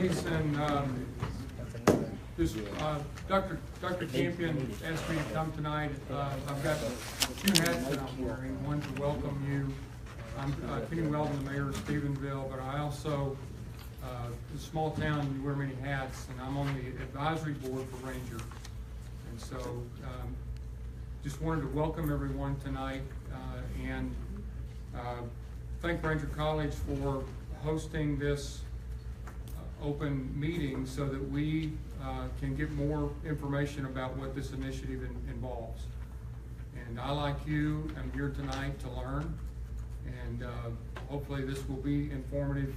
ladies, and Dr. Campion asked me to come tonight. I've got two hats that I'm wearing. One to welcome you. I'm Kenny Weldon, the mayor of Stephenville, but I also, in a small town, you wear many hats, and I'm on the advisory board for Ranger. And so, just wanted to welcome everyone tonight and thank Ranger College for hosting this open meeting so that we can get more information about what this initiative involves. And I, like you, am here tonight to learn, and hopefully this will be informative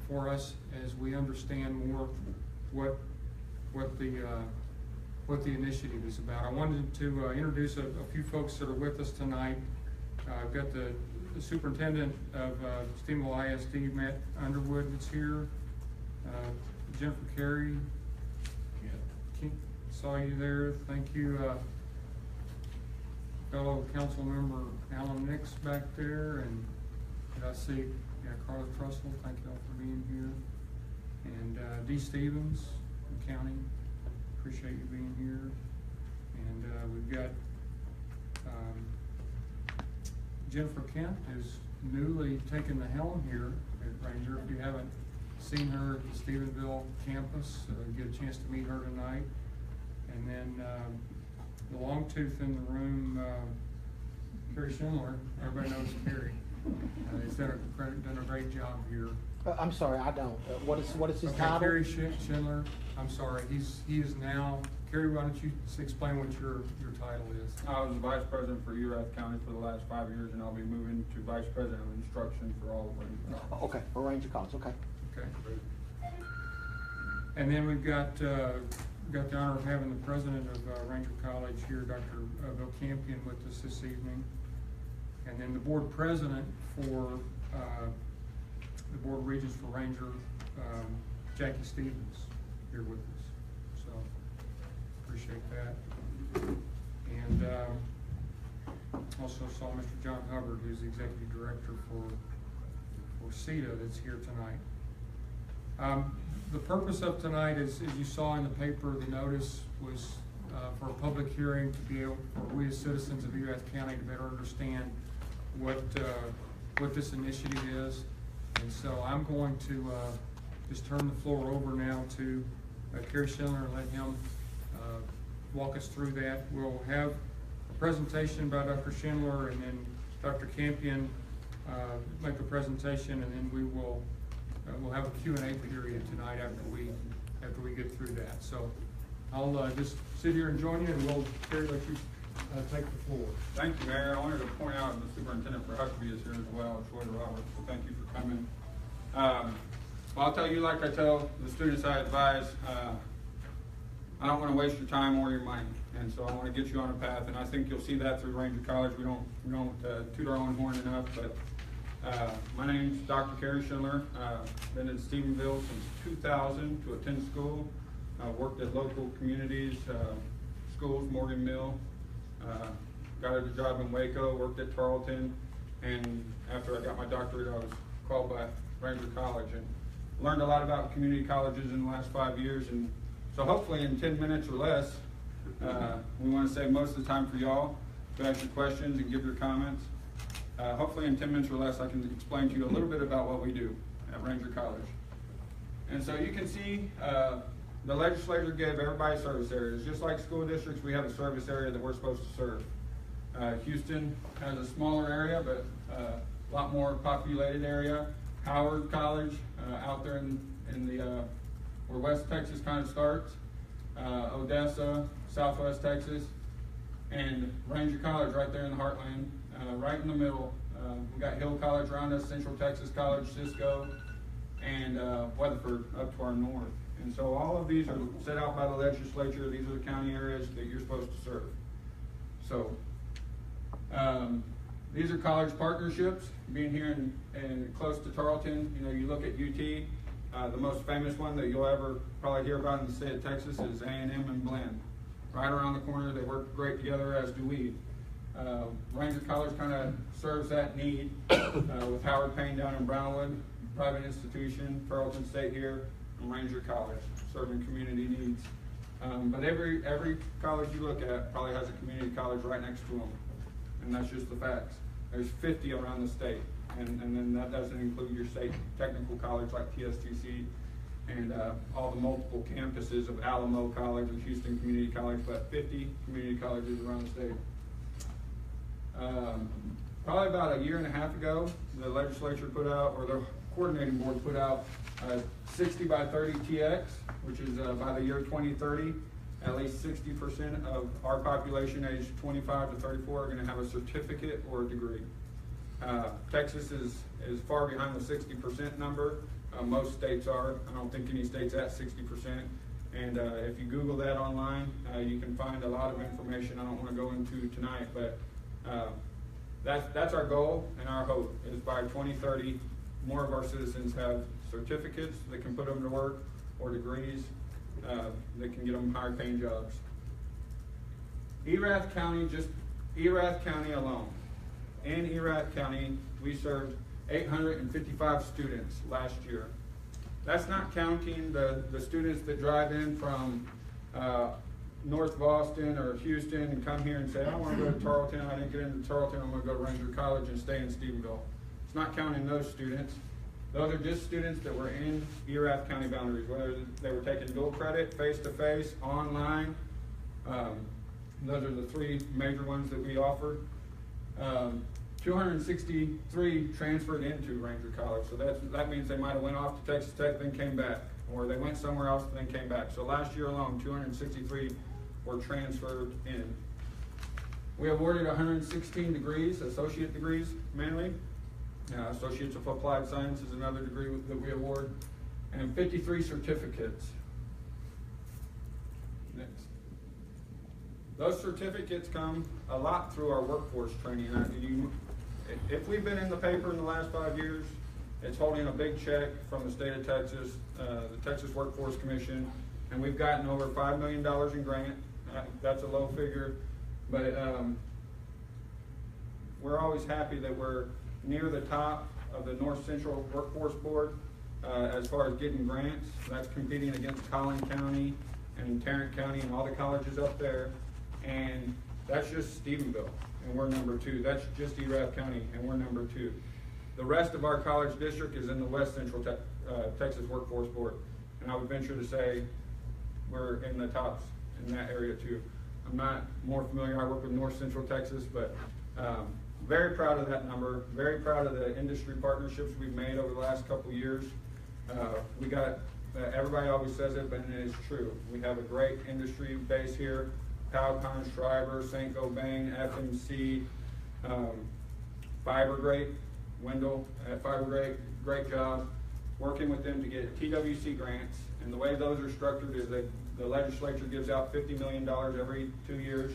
for us as we understand more what the initiative is about. I wanted to introduce a few folks that are with us tonight. I've got the superintendent of Stephenville ISD, Matt Underwood, that's here. Jennifer Carey, saw you there. Thank you. Fellow council member Alan Nix back there, and I see Carla Trussell. Thank you all for being here. And Dee Stevens from county. Appreciate you being here. And we've got Jennifer Kent, who's newly taken the helm here at Ranger. If you haven't seen her at the Stephenville campus, get a chance to meet her tonight. And then the long tooth in the room, Carrie Schindler. Everybody knows Carrie. He's done a great job here. I'm sorry, I don't. What is his okay, title? Carrie Schindler. I'm sorry. He is now. Carrie, why don't you explain what your title is? I was the vice president for Erath County for the last 5 years, and I'll be moving to vice president of instruction for all of Ranger. Okay, for Ranger College. Okay. Okay. And then we've got the honor of having the president of Ranger College here, Dr. Bill Campion, with us this evening. And then the board president for the board of regents for Ranger, Jackie Stevens, here with us. So appreciate that. And also saw Mr. John Hubbard, who's the executive director for CETA, that's here tonight. The purpose of tonight is, as you saw in the paper, the notice was for a public hearing to be able, for we as citizens of Erath County to better understand what this initiative is. And so I'm going to just turn the floor over now to Kerry Schindler and let him walk us through that. We'll have a presentation by Dr. Schindler, and then Dr. Campion make a presentation, and then we will we'll have a Q&A period tonight after we get through that. So I'll just sit here and join you, and we'll Kerry, let you take the floor. Thank you, Mayor. I wanted to point out the superintendent for Huckabee is here as well, Troy Roberts. So thank you for coming. Well, I'll tell you, like I tell the students I advise, I don't want to waste your time or your money, and so I want to get you on a path. And I think you'll see that through Ranger College. We don't toot our own horn enough, but. My name's Dr. Kerry Schindler. Been in Stephenville since 2000 to attend school. Worked at local communities, schools, Morgan Mill. Got a job in Waco, worked at Tarleton, and after I got my doctorate, I was called by Ranger College and learned a lot about community colleges in the last 5 years. And so hopefully in 10 minutes or less, we want to save most of the time for y'all to ask your questions and give your comments. Hopefully in 10 minutes or less, I can explain to you a little bit about what we do at Ranger College. And so you can see the legislature gave everybody service areas. Just like school districts, we have a service area that we're supposed to serve. Houston has a smaller area, but a lot more populated area. Howard College, out there in the where West Texas kind of starts. Odessa, Southwest Texas, and Ranger College right there in the heartland. Right in the middle, we got Hill College around us, Central Texas College, Cisco, and Weatherford up to our north. And so all of these are set out by the legislature. These are the county areas that you're supposed to serve. So these are college partnerships. Being here in close to Tarleton, you look at UT. The most famous one that you'll ever probably hear about in the state of Texas is A&M and Blinn. Right around the corner, they work great together, as do we. Ranger College kind of serves that need with Howard Payne down in Brownwood, private institution, Tarleton State here, and Ranger College, serving community needs. But every college you look at probably has a community college right next to them, and that's just the facts. There's 50 around the state, and then that doesn't include your state technical college like TSTC and all the multiple campuses of Alamo College and Houston Community College, but 50 community colleges around the state. Probably about a year and a half ago, the legislature put out, or the coordinating board put out 60 by 30 TX, which is by the year 2030, at least 60% of our population aged 25 to 34 are going to have a certificate or a degree. Texas is far behind the 60% number. Most states are. I don't think any state's at 60%. And if you Google that online, you can find a lot of information I don't want to go into tonight, but that's our goal and our hope is by 2030, more of our citizens have certificates that can put them to work or degrees that can get them higher paying jobs. Erath County alone. In Erath County, we served 855 students last year. That's not counting the students that drive in from North Boston or Houston and come here and say, I want to go to Tarleton, I didn't get into Tarleton, I'm going to go to Ranger College and stay in Stephenville. It's not counting those students. Those are just students that were in Erath County boundaries, whether they were taking dual credit, face-to-face, online. Those are the three major ones that we offered. 263 transferred into Ranger College, so that means they might have went off to Texas Tech, then came back, or they went somewhere else and then came back. So last year alone, 263 were transferred in. We awarded 116 degrees, associate degrees mainly. Associates of Applied Science is another degree that we award, and 53 certificates. Next. Those certificates come a lot through our workforce training. If we've been in the paper in the last 5 years, it's holding a big check from the state of Texas, the Texas Workforce Commission, and we've gotten over $5 million in grant. That's a low figure, but we're always happy that we're near the top of the North Central Workforce Board as far as getting grants. That's competing against Collin County and Tarrant County and all the colleges up there. And that's just Stephenville, and we're number 2. That's just Erath County, and we're number 2. The rest of our college district is in the West Central Texas Workforce Board, and I would venture to say we're in the tops in that area too. I'm not more familiar, I work with North Central Texas, but very proud of that number, very proud of the industry partnerships we've made over the last couple of years. We got, everybody always says it, but it is true. We have a great industry base here. Powcon, Schreiber, St. Gobain, FMC, Fibergrate, Wendell at Fibergrate, great job working with them to get TWC grants. And the way those are structured is that the legislature gives out $50 million every 2 years.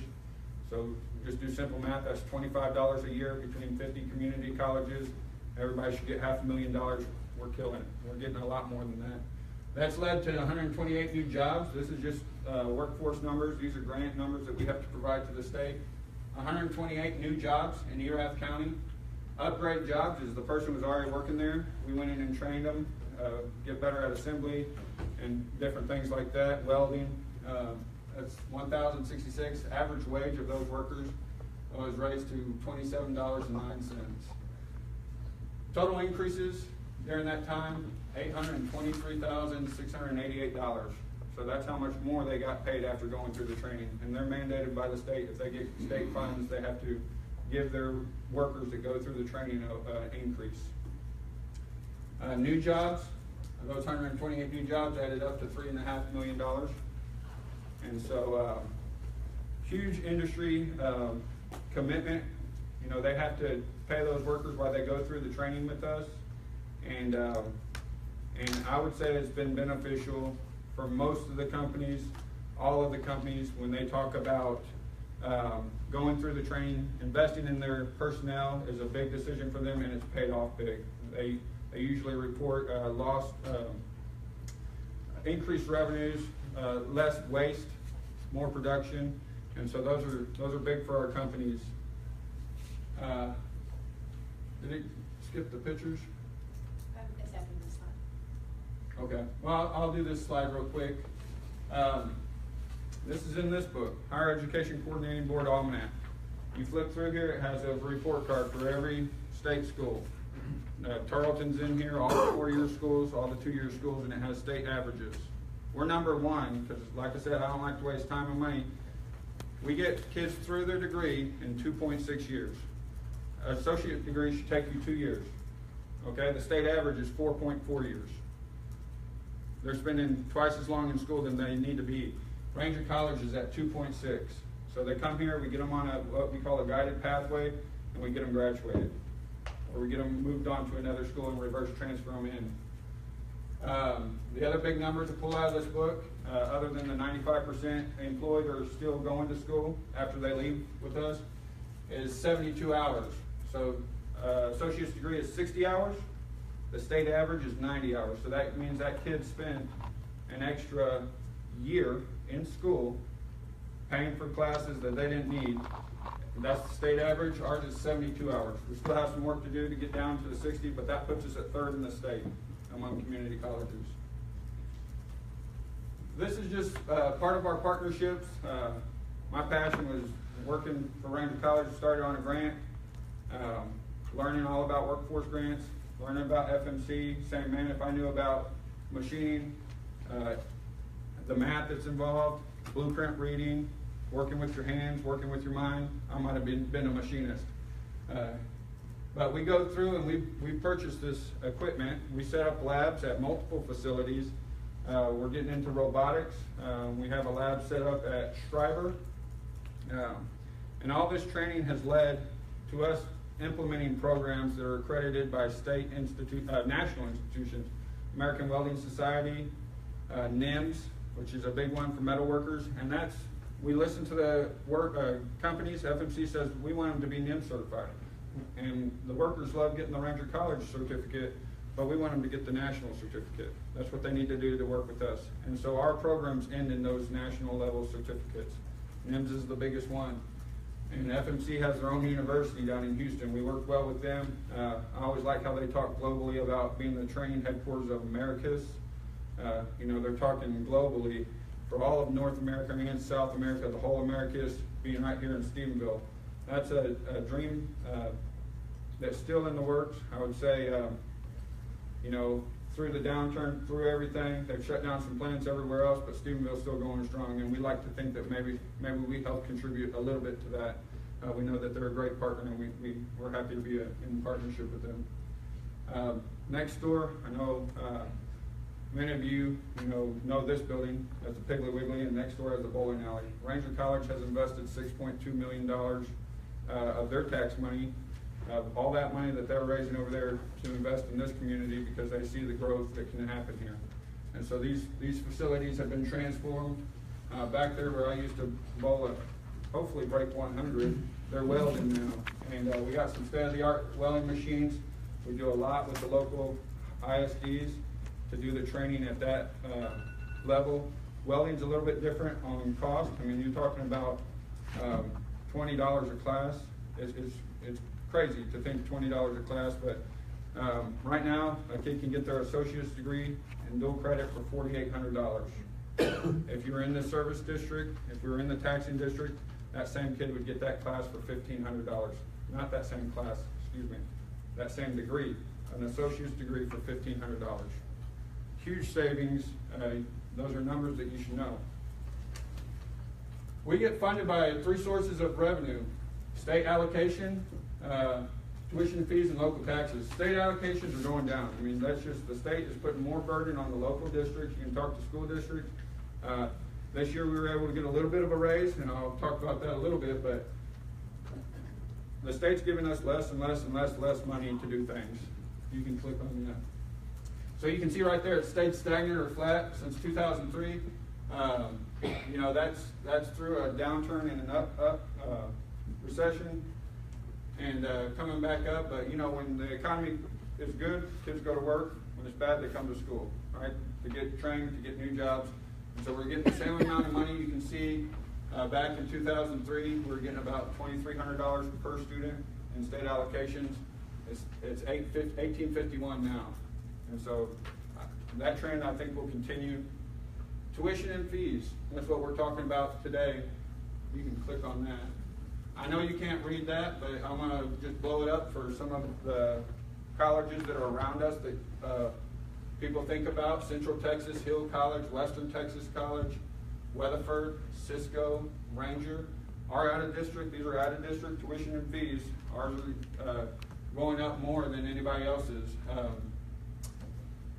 So just do simple math, that's $25 a year between 50 community colleges. Everybody should get $500,000. We're killing it. We're getting a lot more than that. That's led to 128 new jobs. This is just workforce numbers. These are grant numbers that we have to provide to the state. 128 new jobs in Erath County. Upgrade jobs is the person was already working there. We went in and trained them, get better at assembly and different things like that. Welding, that's 1,066. Average wage of those workers was raised to $27.09. Total increases during that time, $823,688. So that's how much more they got paid after going through the training. And they're mandated by the state. If they get state funds, they have to give their workers that go through the training an increase. New jobs, those 128 new jobs added up to $3.5 million. And so huge industry commitment. You know, they have to pay those workers while they go through the training with us. And I would say it's been beneficial for most of the companies, all of the companies, when they talk about going through the training. Investing in their personnel is a big decision for them, and it's paid off big. They usually report increased revenues, less waste, more production, and so those are big for our companies. Did it skip the pictures? It's after this one. Okay, well, I'll do this slide real quick. This is in this book, Higher Education Coordinating Board Almanac. You flip through here, it has a report card for every state school. Tarleton's in here, all the 4-year schools, all the 2-year schools, and it has state averages. We're number one, because like I said, I don't like to waste time and money. We get kids through their degree in 2.6 years. An associate degree should take you 2 years. Okay, the state average is 4.4 years. They're spending twice as long in school than they need to be. Ranger College is at 2.6. So they come here, we get them on what we call a guided pathway, and we get them graduated. Or we get them moved on to another school and reverse transfer them in. The other big number to pull out of this book, other than the 95% employed or still going to school after they leave with us, is 72 hours. So associate's degree is 60 hours. The state average is 90 hours. So that means that kid spent an extra year in school paying for classes that they didn't need. That's the state average. Ours is 72 hours. We still have some work to do to get down to the 60, but that puts us at 3rd in the state among community colleges. This is just part of our partnerships. My passion was working for Ranger College. Started on a grant, learning all about workforce grants, learning about FMC, saying, man, if I knew about machining, the math that's involved, blueprint reading, working with your hands, working with your mind, I might have been a machinist. But we go through and we purchased this equipment. We set up labs at multiple facilities. We're getting into robotics. We have a lab set up at Schreiber. And all this training has led to us implementing programs that are accredited by national institutions. American Welding Society, NIMS, which is a big one for metal workers, and we listen to the companies. FMC says we want them to be NIMS certified, and the workers love getting the Ranger College certificate, but we want them to get the national certificate. That's what they need to do to work with us, and so our programs end in those national level certificates. NIMS is the biggest one, and FMC has their own university down in Houston. We work well with them. I always like how they talk globally about being the training headquarters of Americas. They're talking globally for all of North America and South America, the whole Americas being right here in Stephenville. That's a dream that's still in the works. I would say, through the downturn, through everything, they've shut down some plants everywhere else, but Stephenville's still going strong, and we like to think that maybe we help contribute a little bit to that. We know that they're a great partner, and we're happy to be in partnership with them. Next door, I know many of you know this building as the Piggly Wiggly, and next door as the bowling alley. Ranger College has invested $6.2 million of their tax money, all that money that they're raising over there to invest in this community because they see the growth that can happen here. And so these facilities have been transformed. Back there where I used to bowl hopefully break 100, they're welding now. And we got some state-of-the-art welding machines. We do a lot with the local ISDs to do the training at that level. Welding's a little bit different on cost. I mean, you're talking about $20 a class. It's crazy to think $20 a class, but right now a kid can get their associate's degree in dual credit for $4,800. If you're in the service district, if you're in the taxing district, that same kid would get that class for $1,500. Not that same class, excuse me, that same degree, an associate's degree for $1,500. Huge savings. Those are numbers that you should know. We get funded by 3 sources of revenue: state allocation, tuition fees, and local taxes. State allocations are going down. I mean, that's just the state is putting more burden on the local districts. You can talk to school districts. This year we were able to get a little bit of a raise, and I'll talk about that a little bit, but the state's giving us less and less and less money to do things. You can click on that. So you can see right there, it stayed stagnant or flat since 2003. That's through a downturn and an up recession, and coming back up. But when the economy is good, kids go to work. When it's bad, they come to school, right? To get trained, to get new jobs. And so we're getting the same amount of money. You can see back in 2003, we were getting about $2,300 per student in state allocations. It's $1,851 now. And so that trend, I think, will continue. Tuition and fees, that's what we're talking about today. You can click on that. I know you can't read that, but I'm gonna just blow it up for some of the colleges that are around us that people think about. Central Texas, Hill College, Western Texas College, Weatherford, Cisco, Ranger. Our out-of-district, these are out-of-district tuition and fees. Ours are going up more than anybody else's.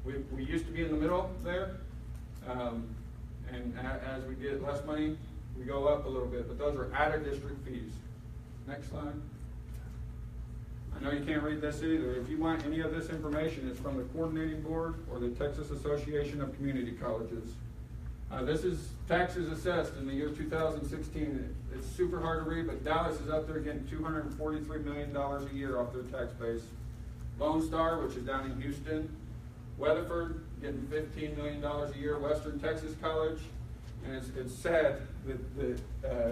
We used to be in the middle there, and as we get less money, we go up a little bit, but those are out-of-district fees. Next slide. I know you can't read this either. If you want any of this information, it's from the coordinating board or the Texas Association of Community Colleges. This is taxes assessed in the year 2016. It's super hard to read, but Dallas is up there getting $243 million a year off their tax base. Lone Star, which is down in Houston. Weatherford, getting $15 million a year. Western Texas College, and it's sad that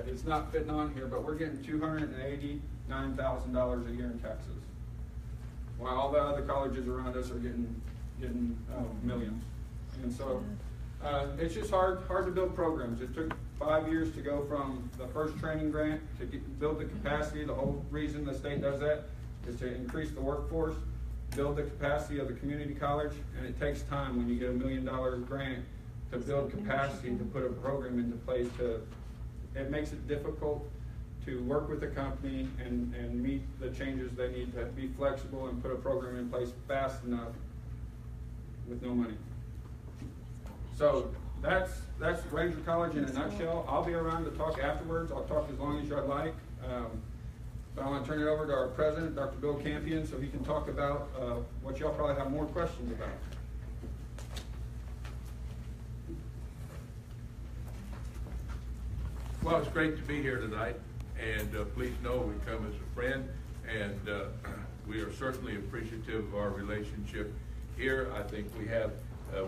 it's not fitting on here, but we're getting $289,000 a year in taxes, while all the other colleges around us are getting millions. And so it's just hard to build programs. It took 5 years to go from the first training grant to build the capacity. The whole reason the state does that is to increase the workforce, build the capacity of the community college, and it takes time when you get $1 million grant to build capacity to put a program into place. It makes it difficult to work with the company and meet the changes they need to be flexible and put a program in place fast enough with no money. So that's Ranger College in a nutshell. I'll be around to talk afterwards. I'll talk as long as you'd like. But I want to turn it over to our president, Dr. Bill Campion, so he can talk about what y'all probably have more questions about. Well, it's great to be here tonight, and please know we come as a friend, and we are certainly appreciative of our relationship here. I think we have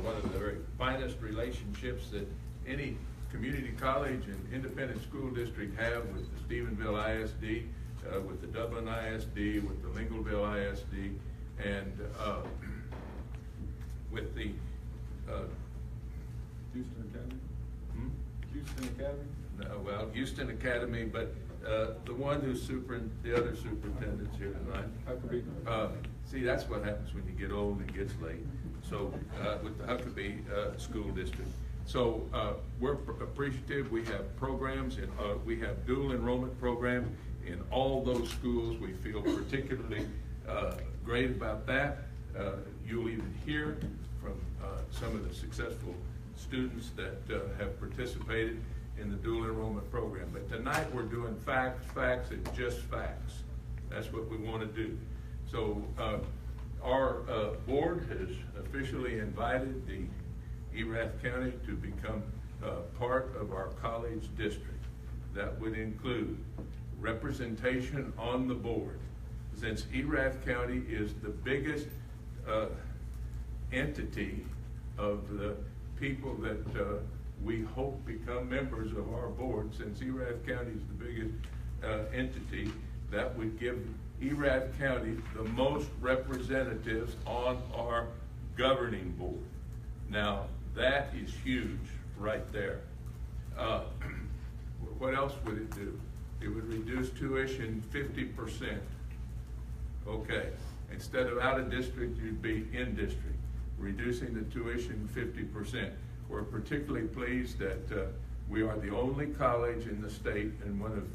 one of the very finest relationships that any community college and independent school district have with the Stephenville ISD, with the Dublin ISD, with the Lincolnville ISD, and with the Houston Academy? Houston Academy? No, well, Houston Academy, but the one who's the other superintendent's here tonight. See, that's what happens when you get old and it gets late. So with the Huckabee School District. So we're appreciative. We have programs, and we have dual enrollment program in all those schools. We feel particularly great about that. You'll even hear from some of the successful students that have participated in the dual enrollment program. But tonight we're doing facts, and just facts. That's what we want to do. So our board has officially invited the Erath County to become part of our college district. That would include representation on the board. Since Erath County is the biggest entity of the people that we hope become members of our board, since Erath County is the biggest entity, that would give Erath County the most representatives on our governing board. Now, that is huge right there. What else would it do? It would reduce tuition 50%. Okay, instead of out of district, you'd be in district, reducing the tuition 50%. We're particularly pleased that we are the only college in the state and one of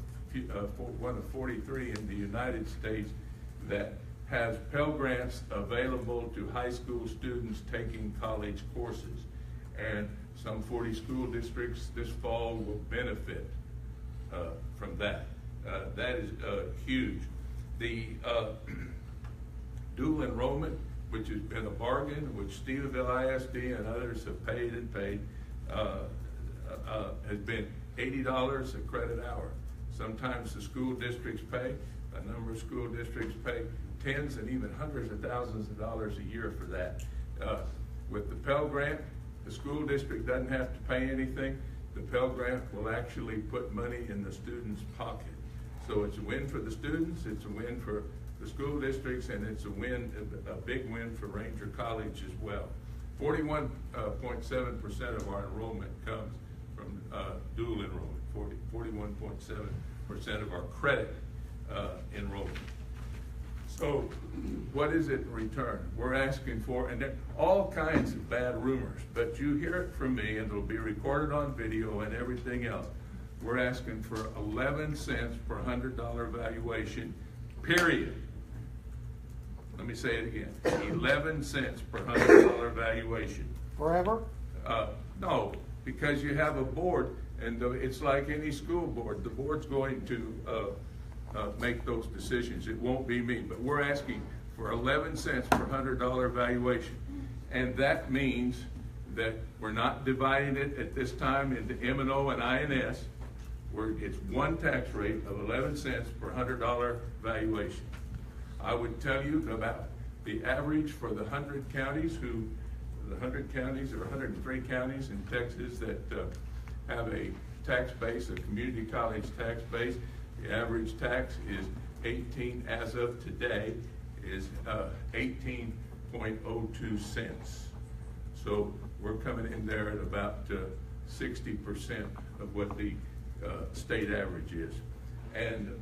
43 in the United States that has Pell Grants available to high school students taking college courses. And some 40 school districts this fall will benefit from that. That is huge. The dual enrollment, which has been a bargain, which Stephenville ISD and others have paid and paid, has been $80 a credit hour. Sometimes the school districts pay, a number of school districts pay tens and even hundreds of thousands of dollars a year for that. With the Pell Grant, the school district doesn't have to pay anything. The Pell Grant will actually put money in the student's pocket. So it's a win for the students, it's a win for the school districts, and it's a big win for Ranger College as well. 41.7% of our enrollment comes from dual enrollment. 41.7% of our credit enrollment. So what is it in return? We're asking for, and there are all kinds of bad rumors, but you hear it from me and it'll be recorded on video and everything else. We're asking for 11 cents per $100 valuation, period. Let me say it again, 11 cents per $100 valuation. Forever? No, because you have a board, and it's like any school board. The board's going to make those decisions. It won't be me, but we're asking for 11 cents per $100 valuation. And that means that we're not dividing it at this time into M&O and INS. It's one tax rate of 11 cents per $100 valuation. I would tell you about the average for the 100 counties the 100 counties or 103 counties in Texas that have a tax base, a community college tax base. The average tax is 18, as of today, is 18.02 cents. So we're coming in there at about 60% of what the state average is. And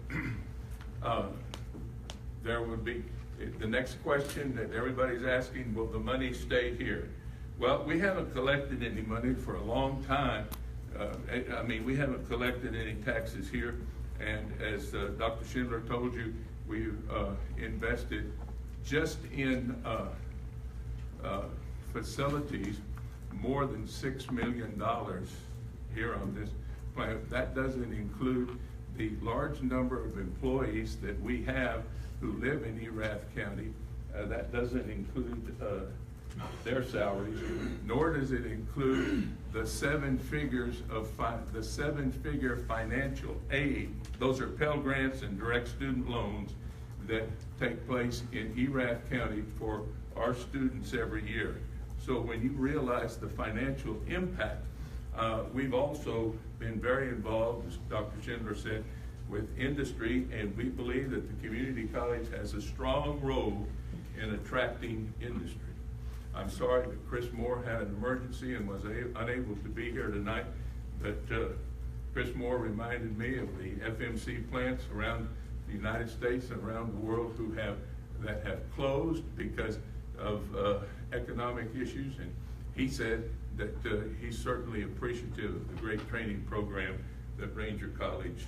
there would be, the next question that everybody's asking, will the money stay here? Well, we haven't collected any money for a long time. I mean, we haven't collected any taxes here. And as Dr. Schindler told you, we've invested just in facilities more than $6 million here on this planet. That doesn't include the large number of employees that we have who live in Erath County. That doesn't include their salaries, nor does it include the seven-figure financial aid. Those are Pell Grants and direct student loans that take place in Erath County for our students every year. So when you realize the financial impact, we've also been very involved, as Dr. Schindler said, with industry, and we believe that the community college has a strong role in attracting industry. I'm sorry that Chris Moore had an emergency and was unable to be here tonight, but Chris Moore reminded me of the FMC plants around the United States and around the world that have closed because of economic issues, and he said that he's certainly appreciative of the great training program that Ranger College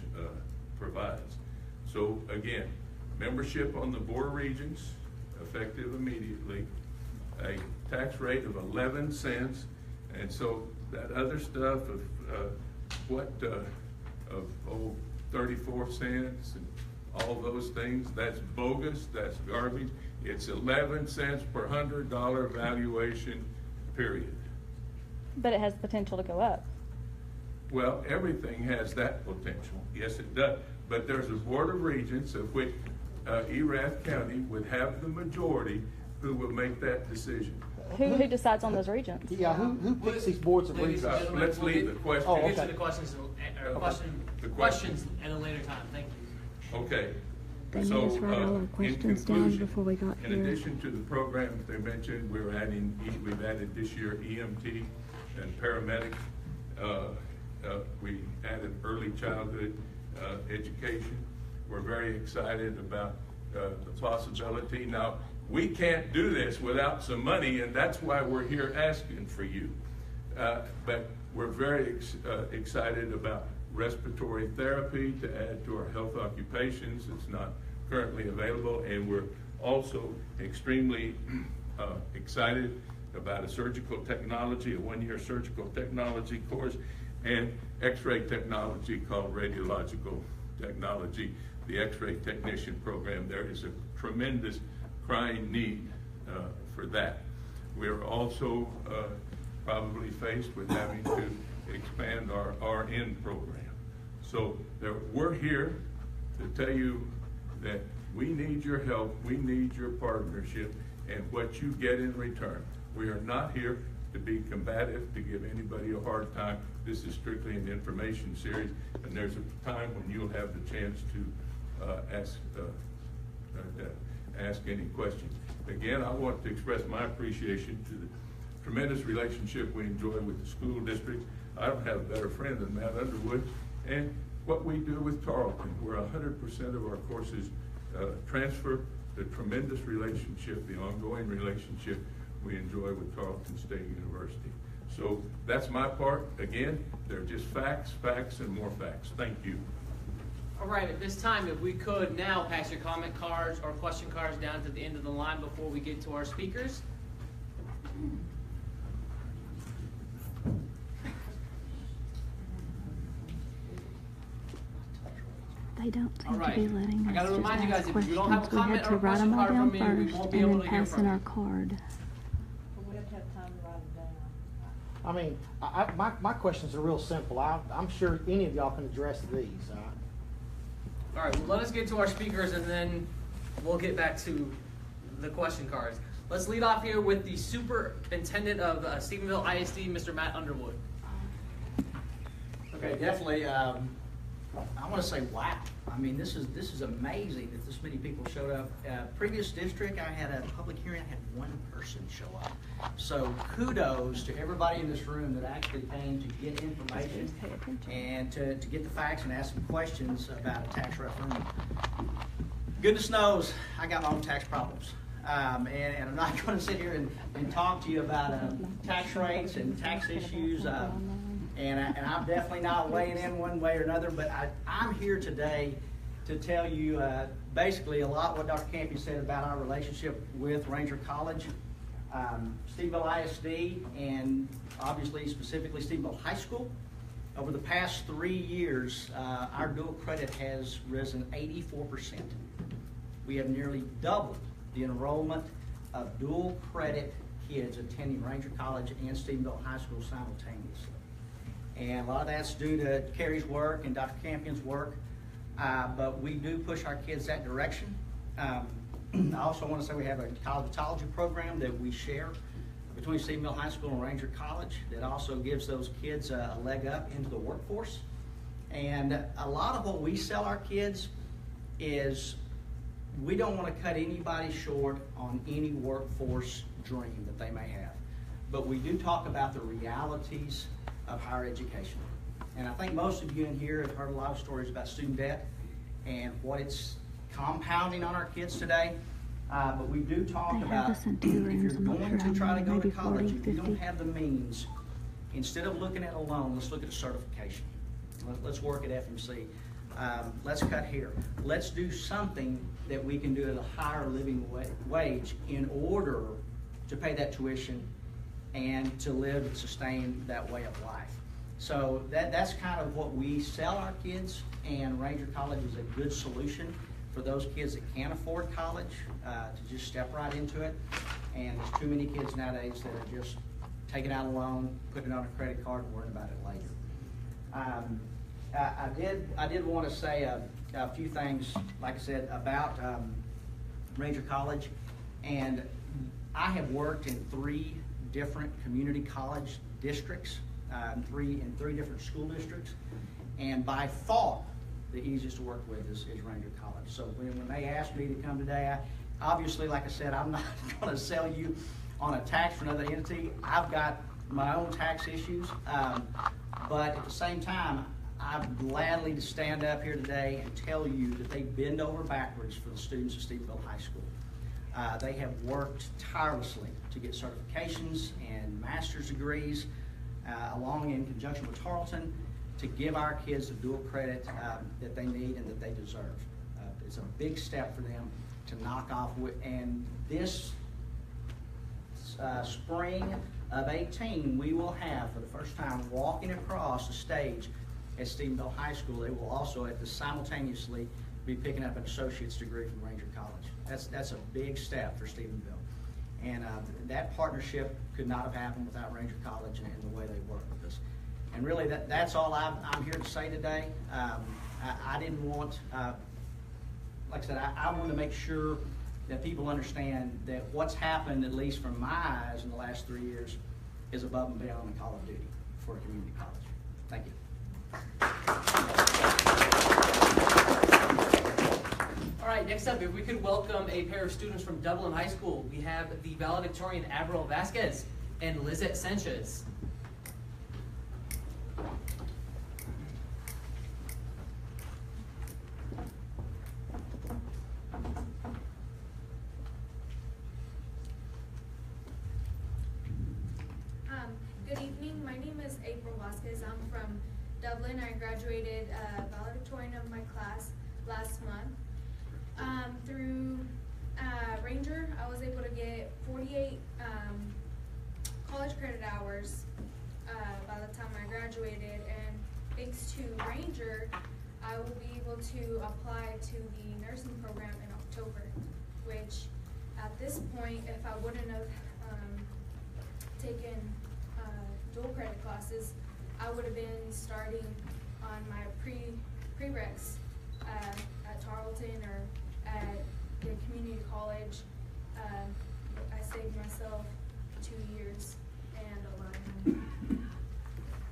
provides. So again, membership on the Board of Regents, effective immediately, a tax rate of 11 cents, and so that other stuff of 34 cents and all those things, that's bogus, that's garbage. It's 11 cents per $100 valuation, period. But it has potential to go up. Well, everything has that potential. Yes, it does. But there's a Board of Regents of which Erath County would have the majority who will make that decision. Who decides on those regents? Yeah, who picks these boards of Ladies and regents? gentlemen, Let's leave the question. Oh, We'll get okay. to the questions, The questions at a later time. Thank you. Okay. They So, made us write all our in questions down conclusion, before we got in here. addition to the programs they mentioned, we've added this year EMT and paramedics. We added early childhood education. We're very excited about the possibility. Now, we can't do this without some money, and that's why we're here asking for you. But we're very excited about respiratory therapy to add to our health occupations. It's not currently available, and we're also extremely excited about a surgical technology, a one-year surgical technology course, and X-ray technology called radiological technology, the X-ray technician program. There is a tremendous crying need for that. We're also probably faced with having to expand our RN program. So we're here to tell you that we need your help, we need your partnership, and what you get in return. We are not here to be combative, to give anybody a hard time. This is strictly an information series, and there's a time when you'll have the chance to ask any questions. Again, I want to express my appreciation to tremendous relationship we enjoy with the school district. I don't have a better friend than Matt Underwood. And what we do with Tarleton, where 100% of our courses transfer, the tremendous relationship, the ongoing relationship we enjoy with Tarleton State University. So that's my part. Again, they're just facts, facts, and more facts. Thank you. All right, at this time, if we could now pass your comment cards or question cards down to the end of the line before we get to our speakers. They don't All seem right. to be letting I us gotta just remind you guys, ask if you don't have a questions. We comment had or to a write question them all card down from me, we first won't be and able then to hear pass from in you. our card. But we have to have time to write it down. I mean, my questions are real simple. I'm sure any of y'all can address these. All right, well, let us get to our speakers and then we'll get back to the question cards. Let's lead off here with the superintendent of Stephenville ISD, Mr. Matt Underwood. Okay, definitely. I want to say, wow. I mean, this is amazing that this many people showed up. Previous district, I had a public hearing. I had one person show up. So kudos to everybody in this room that actually came to get information Pay attention. and to get the facts and ask some questions about a tax referendum. Goodness knows, I got my own tax problems. And I'm not going to sit here and talk to you about tax rates and tax issues. And I'm definitely not weighing in one way or another, but I'm here today to tell you basically a lot what Dr. Campy said about our relationship with Ranger College, Stephenville ISD, and obviously specifically Stephenville High School. Over the past 3 years, our dual credit has risen 84%. We have nearly doubled the enrollment of dual credit kids attending Ranger College and Stephenville High School simultaneously. And a lot of that's due to Carrie's work and Dr. Campion's work, but we do push our kids that direction. I also want to say we have a collegeology program that we share between Stephenville High School and Ranger College that also gives those kids a leg up into the workforce. And a lot of what we sell our kids is we don't want to cut anybody short on any workforce dream that they may have. But we do talk about the realities of higher education. And I think most of you in here have heard a lot of stories about student debt and what it's compounding on our kids today. But we do talk They have about us in two if you're rooms. I'm not going sure to try how to many, go to maybe college, 40, if you don't 50. have the means, instead of looking at a loan, let's look at a certification. Let's work at FMC. Let's cut here. Let's do something that we can do at a higher living wage in order to pay that tuition and to live and sustain that way of life. So that's kind of what we sell our kids, and Ranger College is a good solution for those kids that can't afford college to just step right into it. And there's too many kids nowadays that are just taking out a loan, putting it on a credit card, and worrying about it later. I did want to say a few things, like I said, about Ranger College. And I have worked in 3 different community college districts, in three different school districts. And by far, the easiest to work with is Ranger College. So when they asked me to come today, obviously, like I said, I'm not going to sell you on a tax for another entity. I've got my own tax issues. But at the same time, I'm gladly to stand up here today and tell you that they bend over backwards for the students of Stephenville High School. They have worked tirelessly to get certifications and master's degrees, along in conjunction with Tarleton, to give our kids the dual credit that they need and that they deserve. It's a big step for them to knock off, and this spring of 18, we will have, for the first time, walking across the stage at Stephenville High School. They will also simultaneously be picking up an associate's degree from Ranger College. That's a big step for Stephenville. And that partnership could not have happened without Ranger College and the way they work with us. And really, that's all I'm here to say today. I didn't want, like I said, I want to make sure that people understand that what's happened, at least from my eyes in the last 3 years, is above and beyond the call of duty for a community college. Thank you. All right, next up, if we could welcome a pair of students from Dublin High School. We have the valedictorian, Avril Vasquez, and Lizette Sanchez. Good evening. My name is April Vasquez. I'm from Dublin. I graduated valedictorian of my class last month. Through Ranger, I was able to get 48 college credit hours by the time I graduated, and thanks to Ranger, I will be able to apply to the nursing program in October, which at this point, if I wouldn't have taken dual credit classes, I would have been starting on my prereqs at Tarleton or at the community college. I saved myself 2 years and a lot of money.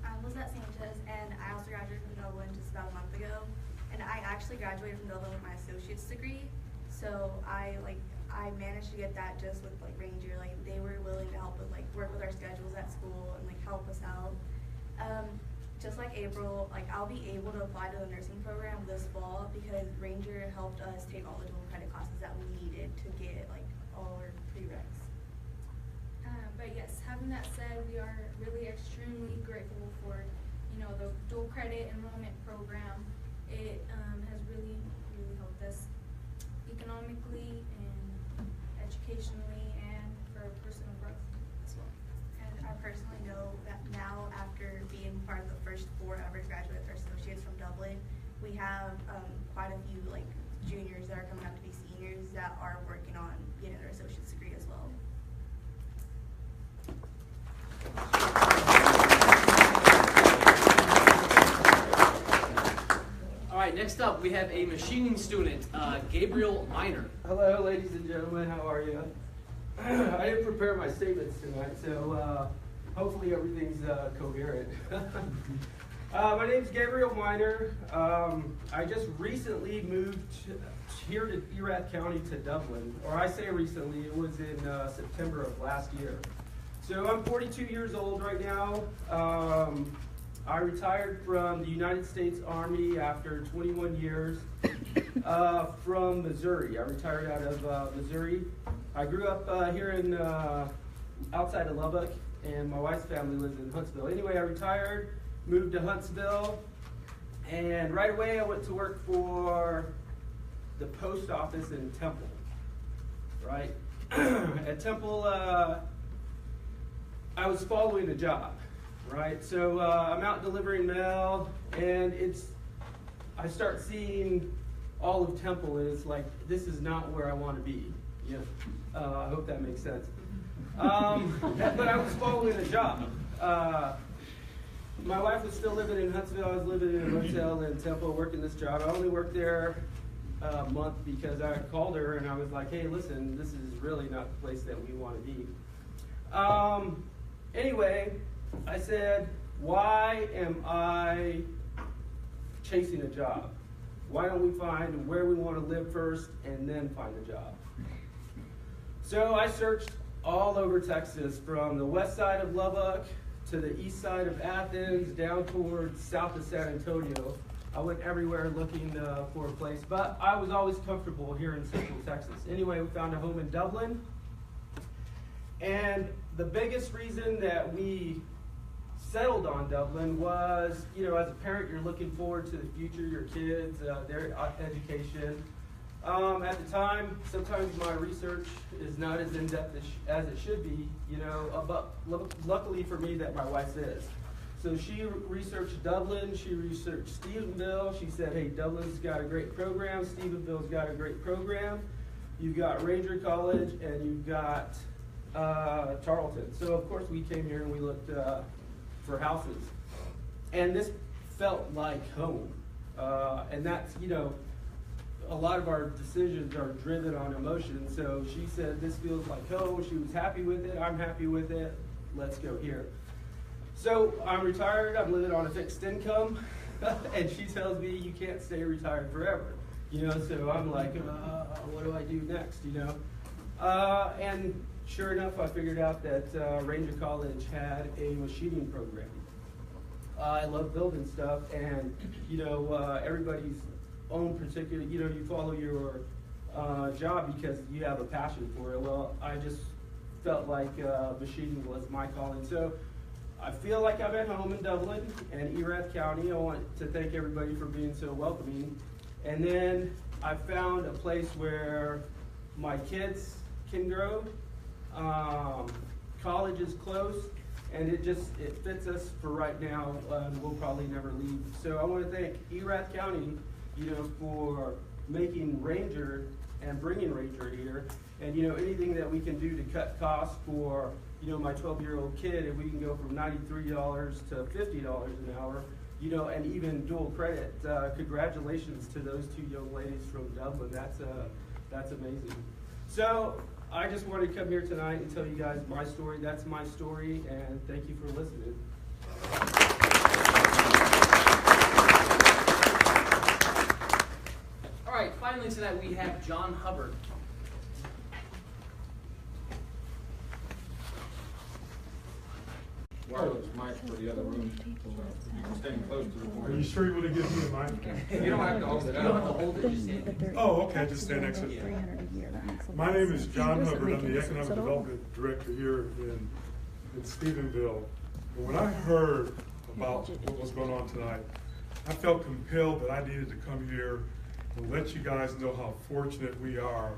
I'm Lizette Sanchez, and I also graduated from Dublin just about a month ago. And I actually graduated from Dublin with my associate's degree, so I managed to get that just with Ranger. They were willing to help with work with our schedules at school and help us out. Just like April, I'll be able to apply to the nursing program this fall because Ranger helped us take all the dual credit classes that we needed to get all our prereqs. But yes, having that said, we are really extremely grateful for the dual credit enrollment program. It has really helped us economically and educationally and for personal growth as well. And I personally know that now, after being part of the first 4 ever graduate or associates from Dublin, we have quite a few juniors that are coming up to be seniors that are working on getting their associate's degree as well. All right, next up we have a machining student, Gabriel Miner. Hello, ladies and gentlemen. How are you? I didn't prepare my statements tonight, so hopefully everything's coherent. My name's Gabriel Miner. I just recently moved here to Erath County to Dublin, or I say recently, it was in September of last year. So I'm 42 years old right now. I retired from the United States Army after 21 years from Missouri. I retired out of Missouri. I grew up here in outside of Lubbock, and my wife's family lives in Huntsville. Anyway, I retired, moved to Huntsville, and right away I went to work for the post office in Temple. Right? At Temple, I was following a job. Right, so I'm out delivering mail, and I start seeing all of Temple, and it's this is not where I want to be. Yeah, I hope that makes sense. But I was following a job. My wife was still living in Huntsville. I was living in a motel in Temple, working this job. I only worked there a month because I called her, and I was like, hey, listen, this is really not the place that we want to be. Anyway, I said, why am I chasing a job? Why don't we find where we want to live first and then find a job? So I searched all over Texas, from the west side of Lubbock to the east side of Athens, down towards south of San Antonio. I went everywhere looking for a place, but I was always comfortable here in Central Texas. Anyway, we found a home in Dublin. And the biggest reason that we settled on Dublin was, as a parent, you're looking forward to the future, your kids, their education. At the time, sometimes my research is not as in-depth as it should be, but luckily for me that my wife is. So she researched Dublin, she researched Stephenville. She said, hey, Dublin's got a great program, Stephenville's got a great program. You've got Ranger College, and you've got Tarleton. So of course we came here and we looked for houses, and this felt like home, and that's a lot of our decisions are driven on emotion. So she said this feels like home. She was happy with it. I'm happy with it. Let's go here. So I'm retired. I'm living on a fixed income, and she tells me you can't stay retired forever. So I'm like, what do I do next? And sure enough, I figured out that Ranger College had a machining program. I love building stuff, and everybody's own particular, you follow your job because you have a passion for it. Well, I just felt like machining was my calling. So I feel like I'm at home in Dublin and Erath County. I want to thank everybody for being so welcoming. And then I found a place where my kids can grow. College is close, and it fits us for right now, and we'll probably never leave. So I want to thank Erath County, for making Ranger and bringing Ranger here, and anything that we can do to cut costs for my 12-year-old kid, if we can go from $93 to $50 an hour, and even dual credit. Congratulations to those two young ladies from Dublin. That's amazing. So I just wanted to come here tonight and tell you guys my story. That's my story, and thank you for listening. All right, finally tonight we have John Hubbard. Wireless mic for the other room, so you can stand close to the Are point. you sure you want to give me a mic? You don't have to hold it You don't have to up. hold it, just stand. Oh, okay, just stand next to it. My name is John Hubbard. I'm the Economic Development Director here in Stephenville. And when I heard about what was going on tonight, I felt compelled that I needed to come here and let you guys know how fortunate we are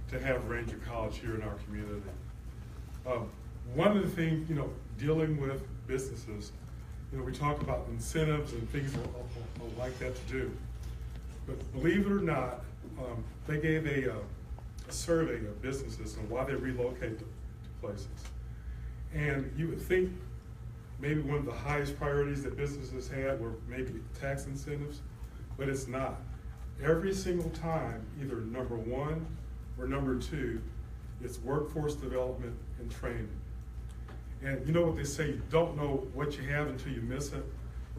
to have Ranger College here in our community. One of the things, dealing with businesses, we talk about incentives and things like that to do. But believe it or not, they gave a survey of businesses and why they relocate to places. And you would think maybe one of the highest priorities that businesses had were maybe tax incentives, but it's not. Every single time, either number one or number two, it's workforce development and training. And you know what they say, you don't know what you have until you miss it.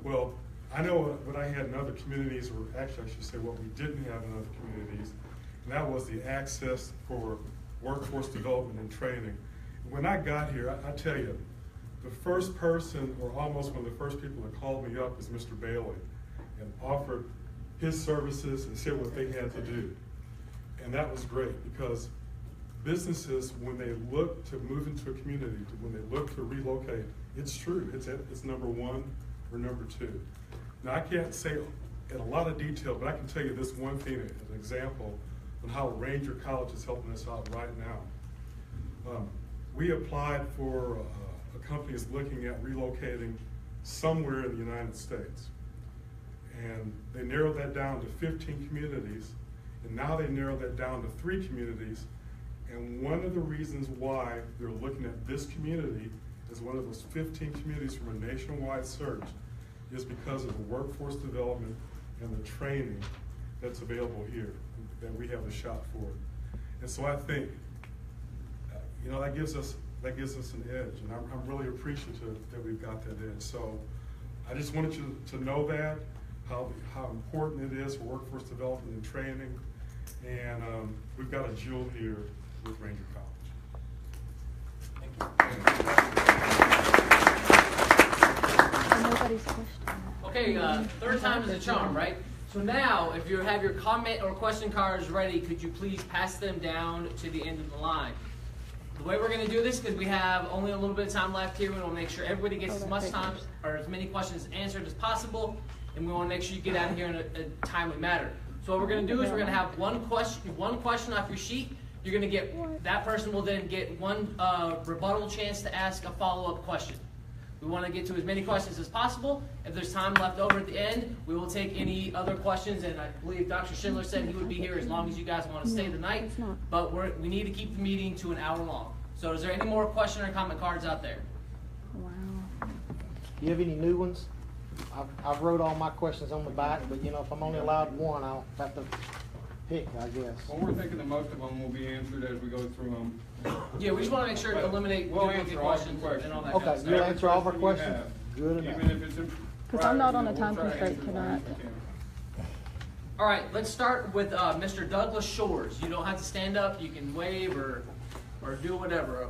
Well, I know what I had in other communities, or actually I should say what we didn't have in other communities, and that was the access for workforce development and training. When I got here, I tell you, the first person, or almost one of the first people that called me up was Mr. Bailey and offered his services and said what they had to do. And that was great, because businesses, when they look to move into a community, when they look to relocate, it's true, it's number one or number two. Now, I can't say in a lot of detail, but I can tell you this one thing, as an example on how Ranger College is helping us out right now. We applied for a company that's looking at relocating somewhere in the United States. And they narrowed that down to 15 communities, and now they narrowed that down to 3 communities. And one of the reasons why they're looking at this community as one of those 15 communities from a nationwide search is because of the workforce development and the training that's available here, that we have a shot for. And so I think, that gives us an edge, and I'm really appreciative that we've got that edge. So I just wanted you to know that, how important it is for workforce development and training, and we've got a jewel here with Ranger College. Nobody's questioning. Okay, third time is a charm, right? So now, if you have your comment or question cards ready, could you please pass them down to the end of the line? The way we're going to do this, because we have only a little bit of time left here, we want to make sure everybody gets as much time or as many questions answered as possible, and we want to make sure you get out of here in a timely manner. So what we're going to do is we're going to have one question off your sheet. You're going to get, that person will then get one rebuttal chance to ask a follow-up question. We want to get to as many questions as possible. If there's time left over at the end, we will take any other questions, and I believe Dr. Schindler said he would be here as long as you guys want to stay the night. But we need to keep the meeting to an hour long. So is there any more question or comment cards out there? Wow. Do you have any new ones? I've wrote all my questions on the back, but if I'm only allowed one, I'll have to pick, I guess. Well, we're thinking that most of them will be answered as we go through them. Yeah, we just want to make sure to eliminate We'll duplicate answer all your questions questions. and all that Okay, kind of you'll stuff. answer all of our Every questions? question Good you enough. have, even if it's in Because I'm not on a we'll time try to constraint answer the tonight. ones we can. All right, let's start with Mr. Douglas Shores. You don't have to stand up. You can wave or or do whatever.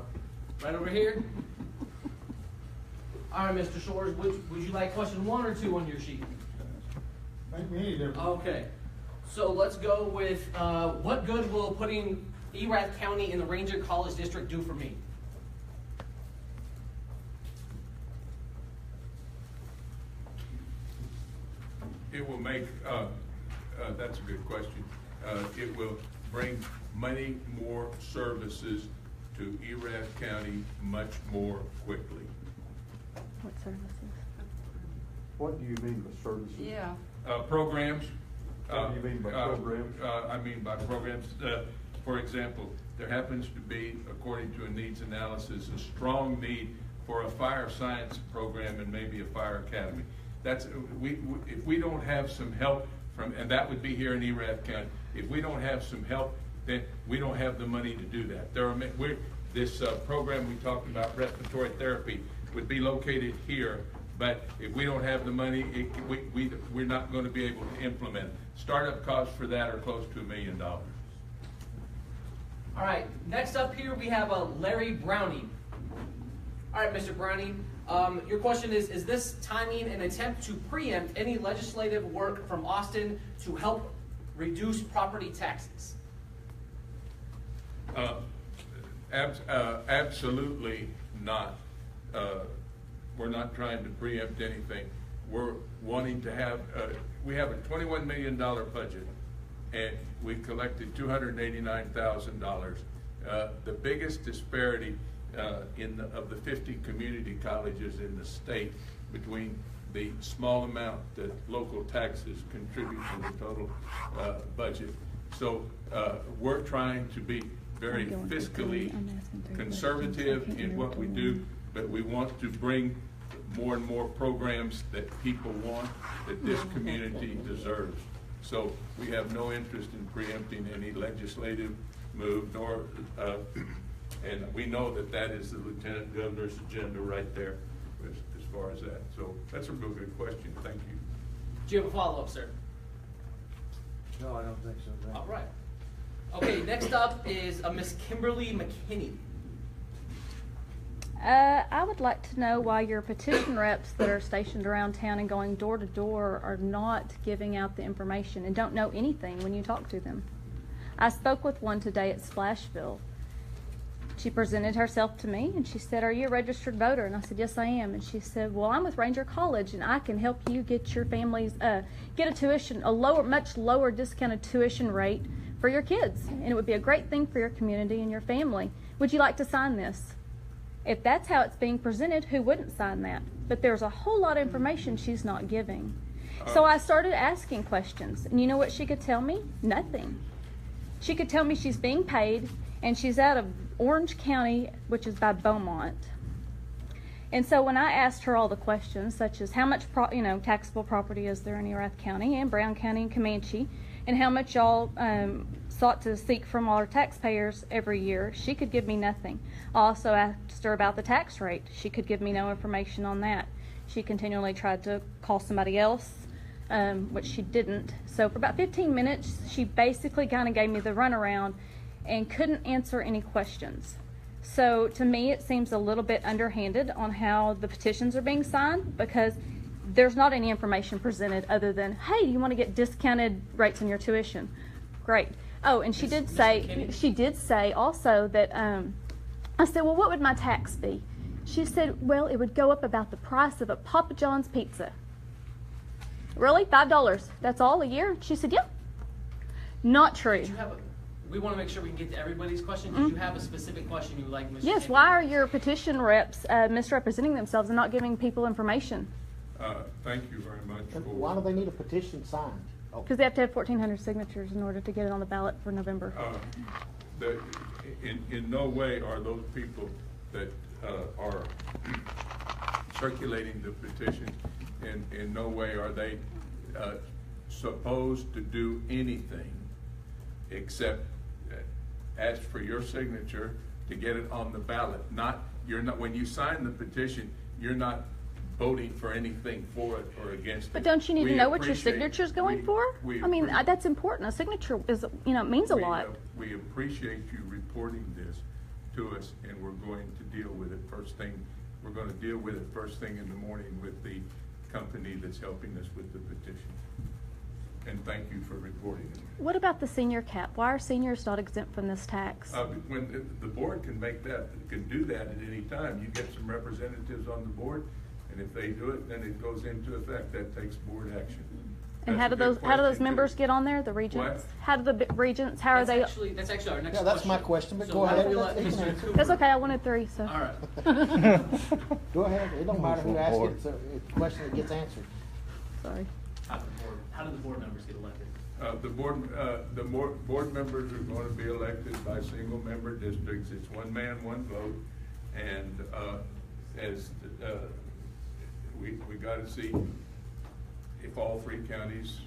Right over here. All right, Mr. Shores, would you like question 1 or 2 on your sheet? Make me any difference. Okay. So let's go with what good will putting Erath County in the Ranger College District do for me? It will make, that's a good question. It will bring many more services to Erath County much more quickly. What services? What do you mean by services? Yeah. Programs. What do you mean by programs? I mean by programs, for example, there happens to be, according to a needs analysis, a strong need for a fire science program and maybe a fire academy. That's, if we don't have some help from, and that would be here in Erath County, if we don't have some help, then we don't have the money to do that. This program we talked about, respiratory therapy, would be located here, but if we don't have the money, we're not going to be able to implement it. Startup costs for that are close to $1 million. All right, next up here we have Larry Browning. All right, Mr. Browning, your question is this timing an attempt to preempt any legislative work from Austin to help reduce property taxes? Absolutely not. We're not trying to preempt anything. We're wanting to have, we have a $21 million budget, and we collected $289,000. The biggest disparity of the 50 community colleges in the state between the small amount that local taxes contribute to the total budget. So we're trying to be very fiscally conservative in what we do, but we want to bring more and more programs that people want, that this community deserves. So we have no interest in preempting any legislative move, nor, and we know that that is the Lieutenant Governor's agenda right there as far as that. So that's a real good question. Thank you. Do you have a follow-up, sir? No, I don't think so. Thank All you. right. Okay, next up is Miss Kimberly McKinney. I would like to know why your petition reps that are stationed around town and going door to door are not giving out the information and don't know anything when you talk to them. I spoke with one today at Splashville. She presented herself to me and she said, "Are you a registered voter?" And I said, "Yes, I am." And she said, "Well, I'm with Ranger College and I can help you get your families, get a tuition, much lower discounted tuition rate for your kids. And it would be a great thing for your community and your family. Would you like to sign this?" If that's how it's being presented, who wouldn't sign that? But there's a whole lot of information she's not giving. So I started asking questions. And you know what she could tell me? Nothing. She could tell me she's being paid and she's out of Orange County, which is by Beaumont. And so when I asked her all the questions, such as how much taxable property is there in Erath County and Brown County and Comanche, and how much y'all sought to seek from all our taxpayers every year, she could give me nothing. I also asked her about the tax rate. She could give me no information on that. She continually tried to call somebody else, which she didn't. So for about 15 minutes, she basically kind of gave me the runaround and couldn't answer any questions. So to me, it seems a little bit underhanded on how the petitions are being signed, because there's not any information presented other than, "Hey, do you want to get discounted rates on your tuition?" Great. Oh, and she did say also that, I said, "Well, what would my tax be?" She said, "Well, it would go up about the price of a Papa John's pizza." Really? $5? That's all a year? She said, "Yeah." Not true. We want to make sure we can get to everybody's question. Did you have a specific question you would like, Ms. Yes, McKinney? why are your petition reps misrepresenting themselves and not giving people information? Thank you very much. Why do they need a petition signed? Because they have to have 1,400 signatures in order to get it on the ballot for November. In no way are those people that are circulating the petition, in no way are they supposed to do anything except ask for your signature to get it on the ballot. When you sign the petition, you're not voting for anything for it or against it. But don't you need to know what your signature's going for? I mean, that's important. A signature is, means a lot. We appreciate you reporting this to us, and we're going to deal with it first thing. We're going to deal with it first thing in the morning with the company that's helping us with the petition. And thank you for reporting it. What about the senior cap? Why are seniors not exempt from this tax? When the board can do that at any time. You get some representatives on the board, and if they do it, then it goes into effect. That takes board action. And That's how do those too. members get on there? The regents? What? How do the regents? How are That's they? actually our next question. Yeah, that's my question, but So go why ahead. don't we Let- let he can Mr. answer. Cooper- That's okay. I wanted 3, so. All right. Go ahead. It don't matter who asks it. It's a question that gets answered. Sorry. How do the board members get elected? The board members are going to be elected by single member districts. It's one man, one vote. And, we gotta see if all 3 counties,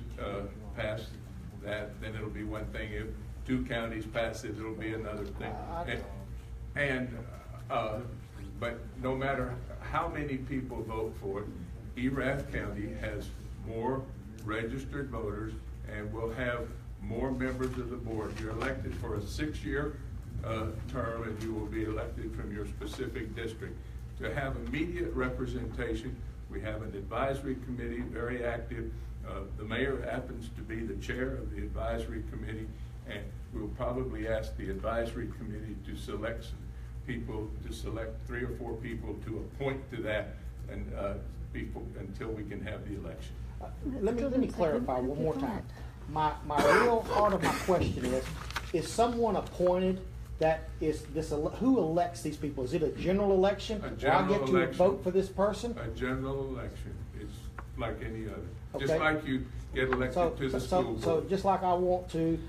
pass that, then it'll be one thing. If 2 counties pass it, it'll be another thing. But no matter how many people vote for it, Erath County has more registered voters and will have more members of the board. You're elected for a 6-year term, and you will be elected from your specific district. To have immediate representation, we have an advisory committee, very active. The mayor happens to be the chair of the advisory committee, and we'll probably ask the advisory committee to select some people, to select 3 or 4 people to appoint to that, and until we can have the election. Let me clarify one more time. My real heart of my question is someone appointed that is this, who elects these people? Is it a general election? A Where general I get to election. vote for this person? A general election. It's like any other. Okay. Just like you get elected to the school board. So just like I want to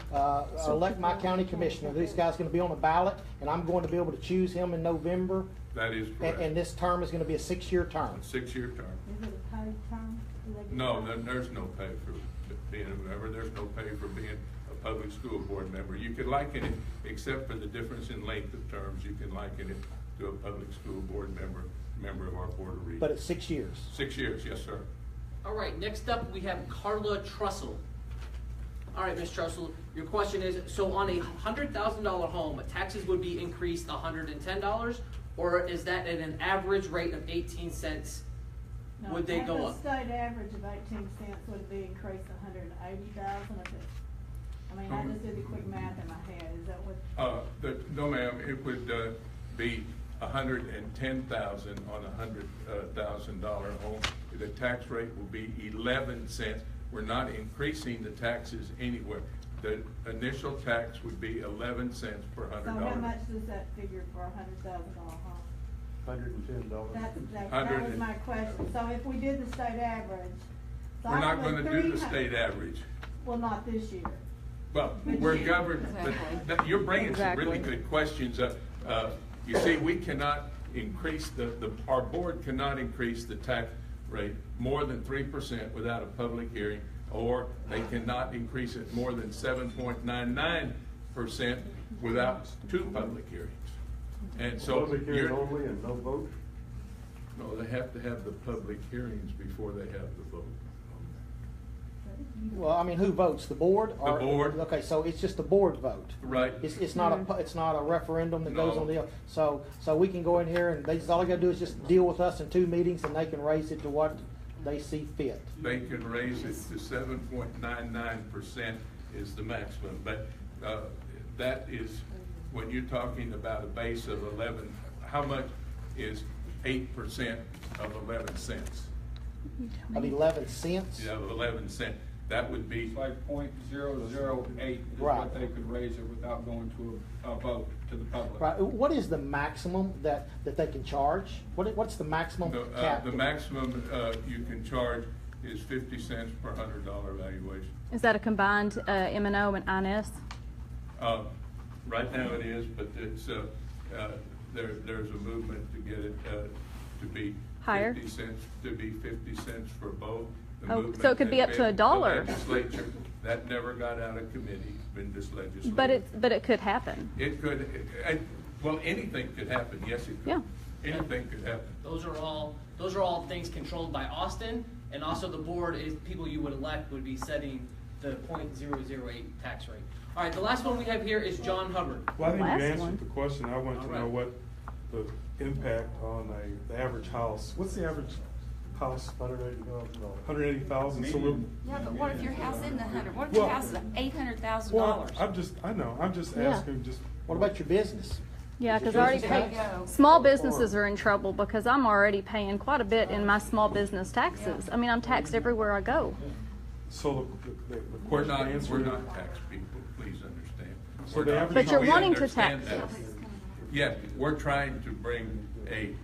elect my county commissioner, this guy's gonna be on the ballot, and I'm going to be able to choose him in November, That is correct. and this term is gonna be a 6-year term. A 6-year term. Is it a paid term? Do they get No, paid? there's no pay for being a member. There's no pay for being a public school board member. You could liken it, except for the difference in length of terms, you can liken it to a public school board member of our board of regents. But it's 6 years. 6 years, yes, sir. All right, next up, we have Carla Trussell. All right, Ms. Trussell, your question is, so on a $100,000 home, taxes would be increased $110, or is that at an average rate of 18 cents? No, Would they at go the up? state average of 18 cents would be increased 180,000 if it, I mean, I just did the quick math in my head, is that what? No, ma'am, it would be $110,000 on a $100,000 home. The tax rate will be 11 cents. We're not increasing the taxes anywhere. The initial tax would be 11 cents per $100. So how much does that figure for a $100,000 home? $110. That was my question. So if we did the state average. so We're I not put gonna do the 300 state average. Well, not this year. Well, we're governed, but you're bringing some really good questions up. You see, we cannot increase our board cannot increase the tax rate more than 3% without a public hearing, or they cannot increase it more than 7.99% without 2 public hearings. And so Public hearing only and no vote? no, they have to have the public hearings before they have the vote. Well, I mean, who votes? The board? The board. Okay, so it's just a board vote. Right. It's not it's not a referendum that goes No. on the, so we can go in here and all they gotta do is just deal with us in 2 meetings and they can raise it to what they see fit. They can raise it to 7.99% is the maximum, but that is, when you're talking about a base of 11, how much is 8% of 11 cents? Of 11 cents? Yeah, 11 cents. That would be, It's like .008 is Right. what they could raise it without going to a vote to the public. Right, what is the maximum that they can charge? What's the maximum cap? the maximum you can charge is 50 cents per $100 valuation. Is that a combined M&O and INS? Right now it is, but it's, there's a movement to get it to be Higher? 50 cents, to be 50 cents for both. The Oh, movement so it could be has up to been- $1. The legislature, that never got out of committee, it's been just legislated. But it could happen. It could, well, anything could happen, yes, it could. Yeah. Anything could happen. Those are all things controlled by Austin, and also the board is people you would elect would be setting the .008 tax rate. All right, the last one we have here is John Hubbard. Well, I think you Last answered one. the question. I want to All right. know what the impact on the average house. What's the average house? $180,000. So we're, Yeah, but what if your house isn't 100? What if your Well- house is $800,000? well, I know. I'm just Yeah. asking. Just What about your business? Yeah, because I already There you paid, go. small businesses are in trouble because I'm already paying quite a bit in my small business taxes. I mean, I'm taxed everywhere I go. So the We're question not, answer. we're not tax people, please understand. So We're the not. average- But you're We wanting to understand tax that. it. Yes, we're trying to bring a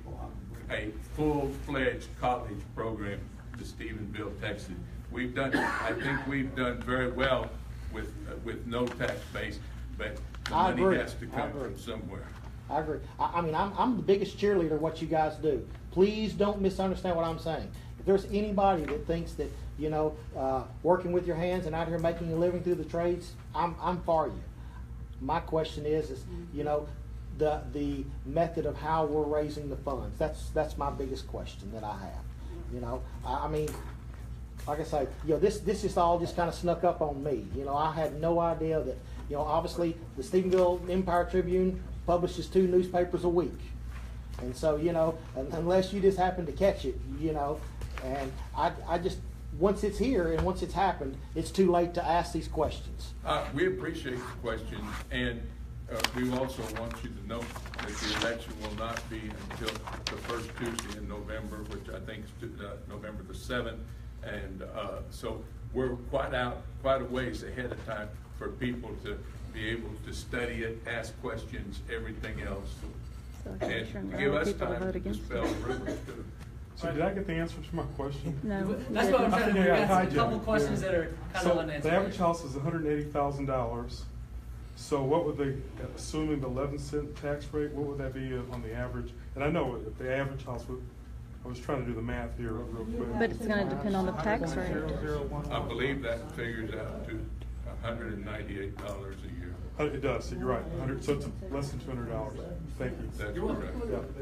full-fledged college program to Stephenville, Texas. I think we've done very well with no tax base, but the I money agree. has to I come agree. from somewhere. I agree. I mean, I'm the biggest cheerleader of what you guys do. Please don't misunderstand what I'm saying. If there's anybody that thinks that, working with your hands and out here making a living through the trades, I'm for you. My question is the method of how we're raising the funds. That's my biggest question that I have. I mean, like I say, this is all just kind of snuck up on me. I had no idea that, obviously the Stephenville Empire Tribune publishes 2 newspapers a week. And so, unless you just happen to catch it, and I just, once it's here and once it's happened, it's too late to ask these questions. We appreciate the question, and we also want you to know that the election will not be until the first Tuesday in November, which I think is November the 7th. And so we're quite a ways ahead of time for people to be able to study it, ask questions, everything else. So I can And turn to give around us people to time vote to against dispel it. rumors too. So did I get the answer to my question? No. That's what I'm trying to do. We Yeah, got a hijacked, couple questions yeah. that are kind So of unanswered. the average house is $180,000. So what would they, assuming the 11-cent tax rate, what would that be on the average? And I know if the average house would, I was trying to do the math here real quick. But it's going to depend on the tax rate. I believe that figures out to $198 a year. It does, so you're right, 100, so it's less than $200. Thank you. That's correct.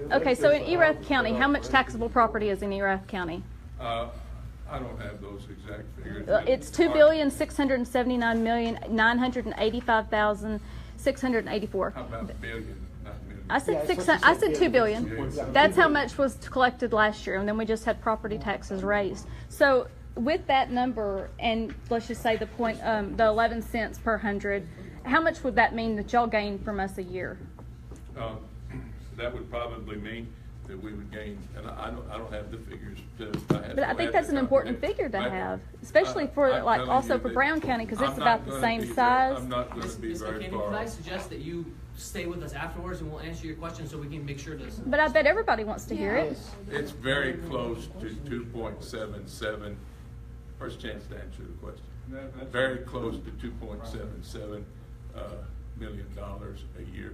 Yeah. Okay, so in Erath County, how much taxable property is in Erath County? I don't have those exact figures. It's $2,679,985,684. How about billion, not million? I said Yeah, six. that's what I you said said, $2 billion. Yeah. That's how much was collected last year, and then we just had property taxes raised. So with that number, and let's just say the 11 cents per 100, how much would that mean that y'all gain from us a year? That would probably mean that we would gain, and I don't have the figures to. But I think that's an important figure to have, especially for also for Brown County, because it's about the same size. I'm not going to be Ms. very McKinney, far could I off. suggest that you stay with us afterwards and we'll answer your questions so we can make sure to. But I bet everybody wants to hear it. Yes. It's very close to 2.77. First chance to answer the question. Very close to $2.77 million a year.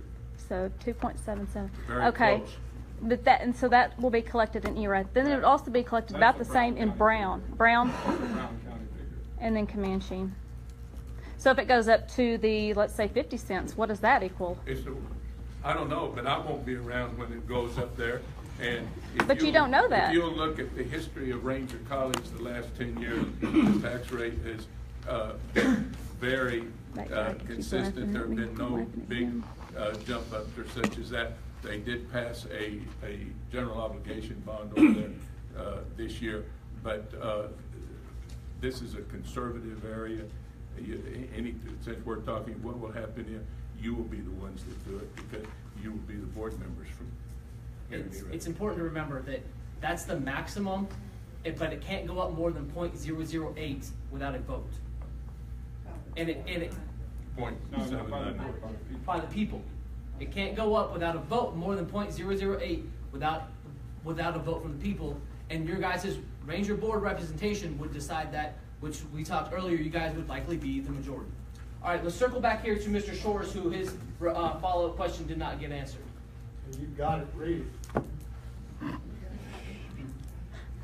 So 2.77. Very Okay. close. But so that will be collected in Erath. Then it would also be collected about the same in Brown, Brown County figure. and then Comanche. So if it goes up to the, let's say, 50 cents, what does that equal? I don't know, but I won't be around when it goes up there. And if But you don't know that. If you'll look at the history of Ranger College the last 10 years, the tax rate has been very consistent. There have been no big jump ups or such as that. They did pass a general obligation bond over there this year, but this is a conservative area. Since we're talking what will happen here, you will be the ones that do it because you will be the board members from. It's important to remember that that's the maximum, but it can't go up more than .008 without a vote. And it 0.79. by the people. It can't go up without a vote more than .008 without a vote from the people. And your guys' Ranger Board representation would decide that, which we talked earlier, you guys would likely be the majority. All right, let's circle back here to Mr. Shores, who his follow-up question did not get answered. You got it, read it.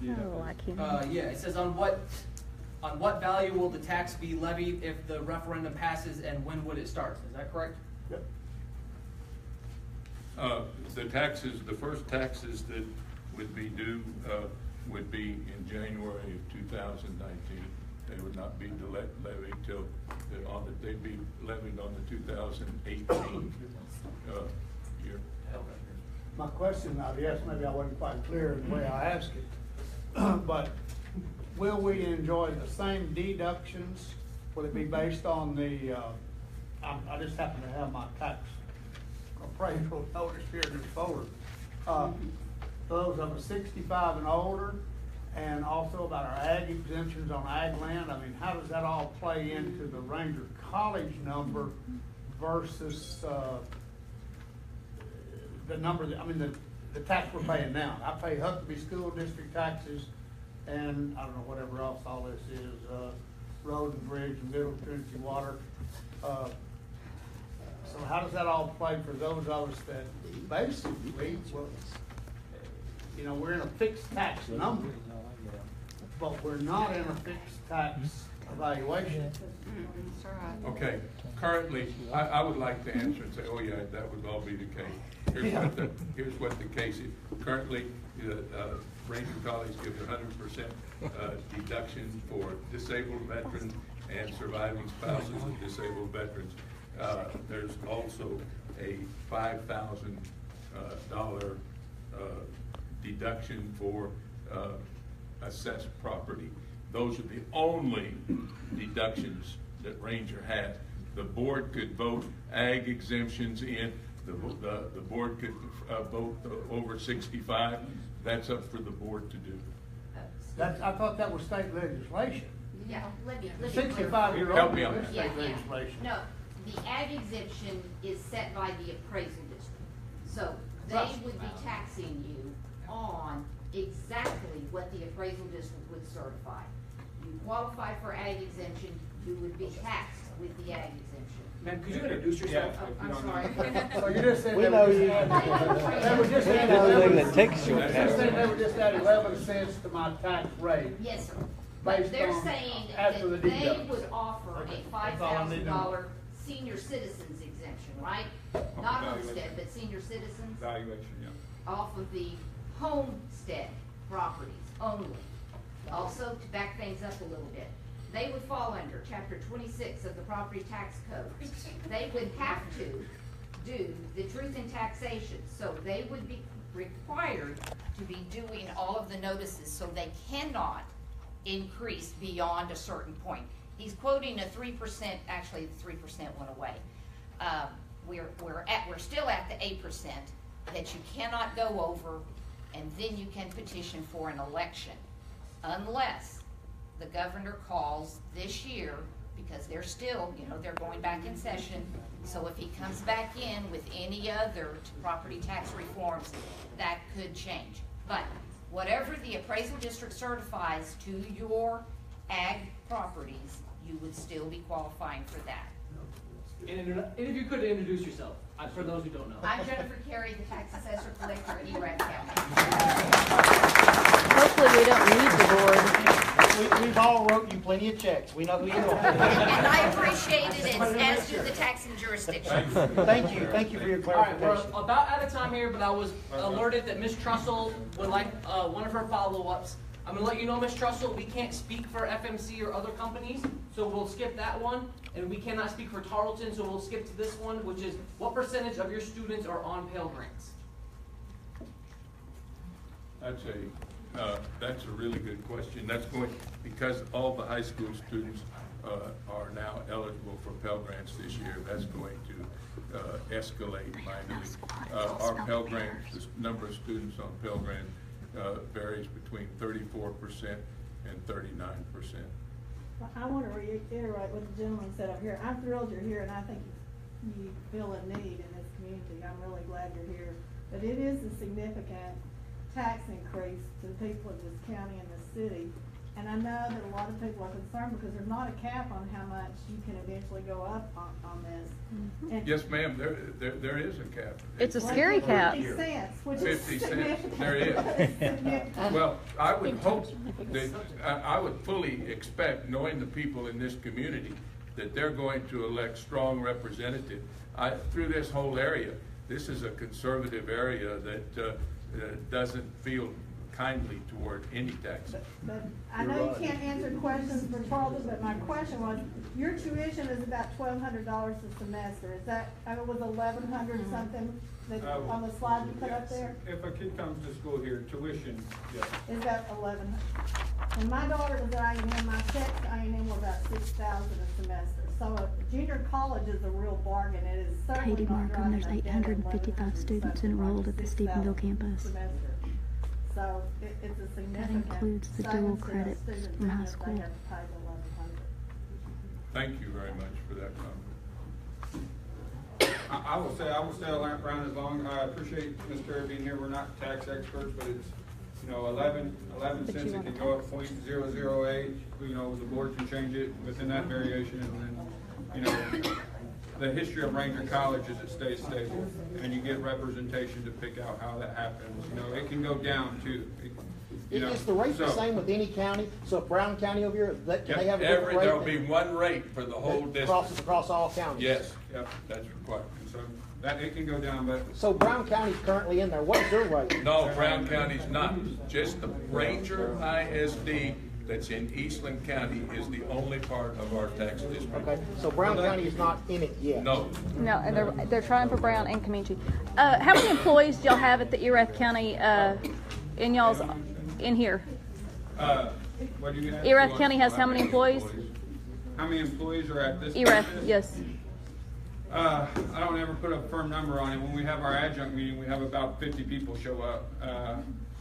Oh, I can't. Yeah, it says on what value will the tax be levied if the referendum passes, and when would it start? Is that correct? Yep. The first taxes that would be due would be in January of 2019. They would not be levied till, they'd be levied on the 2018 year. My question, I guess maybe I wasn't quite clear in the way I asked it, but will we enjoy the same deductions? Will it be based on the, I just happen to have my tax appraisal notice here in this folder. Those of us 65 and older, and also about our ag exemptions on ag land. I mean, how does that all play into the Ranger College number versus, the number that, I mean, the tax we're paying now? I pay Huckabee School District taxes, and I don't know, whatever else all this is, road and bridge and Middle Trinity Water. So how does that all play for those of us that basically, well, you know, we're in a fixed tax number, but we're not in a fixed tax evaluation? Okay, currently, I would like to answer and say, oh yeah, that would all be the case. Here's what the case is. Currently, Ranger College gives 100% deduction for disabled veterans and surviving spouses of disabled veterans. There's also a $5,000 deduction for assessed property. Those are the only deductions that Ranger has. The board could vote ag exemptions in. The board could vote over 65. That's up for the board to do. I thought that was state legislation. Yeah, let me 65-year-old. Help me on that. State legislation. No, the ag exemption is set by the appraisal district. So they would be taxing you on exactly what the appraisal district would certify. You qualify for ag exemption, you would be taxed with the ag exemption. Ma'am, could you introduce yourself? Oh, I'm sorry. So you just said We they know were you. just at they were just at 11 cents to my tax rate. Yes, sir. Based But they're on saying after that the they deductions. would offer Okay, a that's all I need to know. $5,000 senior citizens exemption, right? Not homestead, but senior citizens Valuation, yeah. off of the homestead properties only. Also, to back things up a little bit, they would fall under chapter 26 of the property tax code. They would have to do the truth in taxation, so they would be required to be doing all of the notices, so they cannot increase beyond a certain point. He's quoting a 3%, actually the 3% went away. We're still at the 8% that you cannot go over, and then you can petition for an election, unless the governor calls this year, because they're still, they're going back in session. So if he comes back in with any other property tax reforms, that could change. But whatever the appraisal district certifies to your ag properties, you would still be qualifying for that. And if you could introduce yourself, for those who don't know. I'm Jennifer Carey, the tax assessor collector in Erath County. Hopefully we don't need the board. We've all wrote you plenty of checks. We know who you are. And I appreciate it, as do the taxing jurisdictions. Thank you for your All right, we're clarification. about out of time here, but I was alerted that Ms. Trussell would like one of her follow-ups. I'm gonna let you know, Ms. Trussell, we can't speak for FMC or other companies, so we'll skip that one. And we cannot speak for Tarleton, so we'll skip to this one, which is, what percentage of your students are on Pell Grants? That's a really good question. That's going, because all the high school students are now eligible for Pell Grants this year, that's going to escalate minorly. Our Pell Grant, the number of students on Pell Grant varies between 34% and 39%. Well, I want to reiterate what the gentleman said up here. I'm thrilled you're here, and I think you feel a need in this community. I'm really glad you're here. But it is a significant tax increase to the people of this county and this city. And I know that a lot of people are concerned because there's not a cap on how much you can eventually go up on this. And Yes, ma'am, there is a cap. It's a scary cap. 50 cents, which 50 is cents, significant. there is. It's significant. Well, I would hope that, I would fully expect, knowing the people in this community, that they're going to elect strong representatives. Through this whole area, this is a conservative area that doesn't feel kindly toward any tax. But I know you can't answer questions for Charles, but my question was, your tuition is about $1,200 a semester. Is that, it was 1,100 something that, on the slide you put up there? If a kid comes to school here, tuition, yes. Is that 1,100? When my daughter was at I&M, my checks to I&M were about 6,000 a semester. So a junior college is a real bargain. It is certainly Katie not Markham, there's driving a 855 students enrolled at the Stephenville campus. semester. So it's a significant. includes the dual savings to the credits students, from high even if they school. have to pay the 1,100. Thank you very much for that comment. I will stay around as long. I appreciate Ms. Terry being here. We're not tax experts, but it's, 11 But cents, you it can want go up 0.008. The board can change it within that variation, and then, the history of Ranger College is it stays stable, and you get representation to pick out how that happens. It can go down too. Is the rate the same with any county? So if Brown County over here, can they have a different rate? There'll be one rate for the whole district. Crosses across all counties? Yes, Yep. that's required. So that it can go down, but So Brown County's currently in there. What is their rate? No, Brown County's not. Just the Ranger ISD that's in Eastland County is the only part of our tax district. Okay, so Brown County is not in it yet? No. No, and they're trying for Brown and Comanche. How many employees do y'all have at the Erath County, in here? what do you have? Erath County has how many employees? How many employees are at this? Erath, campus? yes. I don't ever put a firm number on it. When we have our adjunct meeting, we have about 50 people show up.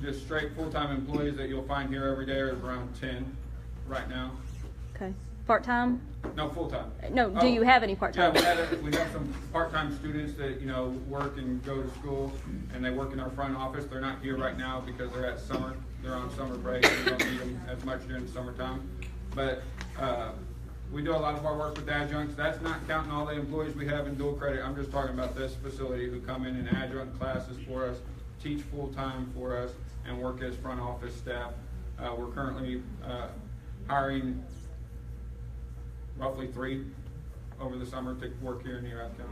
Just straight full-time employees that you'll find here every day are around 10 right now. Okay. Part-time? No, full-time. No, do you have any part-time? Yeah, we have some part-time students that, work and go to school, and they work in our front office. They're not here right now because they're at summer. They're on summer break, and we don't need them as much during the summertime. But we do a lot of our work with adjuncts. That's not counting all the employees we have in dual credit. I'm just talking about this facility who come in adjunct classes for us, teach full-time for us, and work as front office staff. We're currently hiring roughly 3 over the summer to work here in Erath County.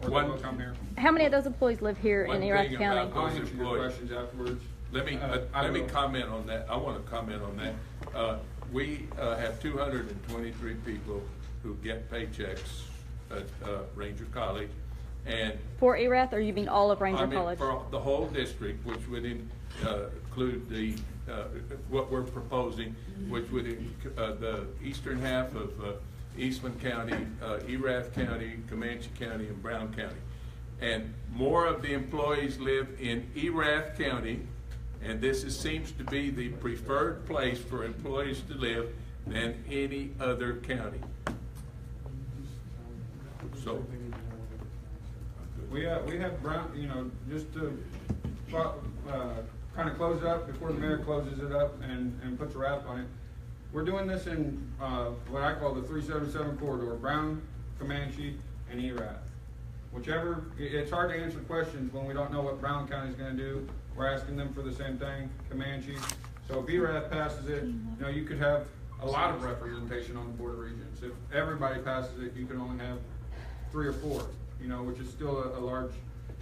Or One- will come here. How many of those employees live here in One Erath thing County? about I'll those answer your employees. questions afterwards. Let me will. comment on that. I want to comment on that. We have 223 people who get paychecks at Ranger College, and For Erath, or you mean all of Ranger College? for the whole district, which would include the what we're proposing, which would the eastern half of Eastland County, Erath County, Comanche County, and Brown County. And more of the employees live in Erath County, and seems to be the preferred place for employees to live than any other county. So, We have Brown, just to kind of close it up before the mayor closes it up and puts a wrap on it. We're doing this in what I call the 377 corridor, Brown, Comanche, and Erath. Whichever, it's hard to answer questions when we don't know what Brown County's gonna do. We're asking them for the same thing, Comanche. So if Erath passes it, you could have a lot of representation on the Board of Regents. If everybody passes it, you can only have 3 or 4, which is still a large,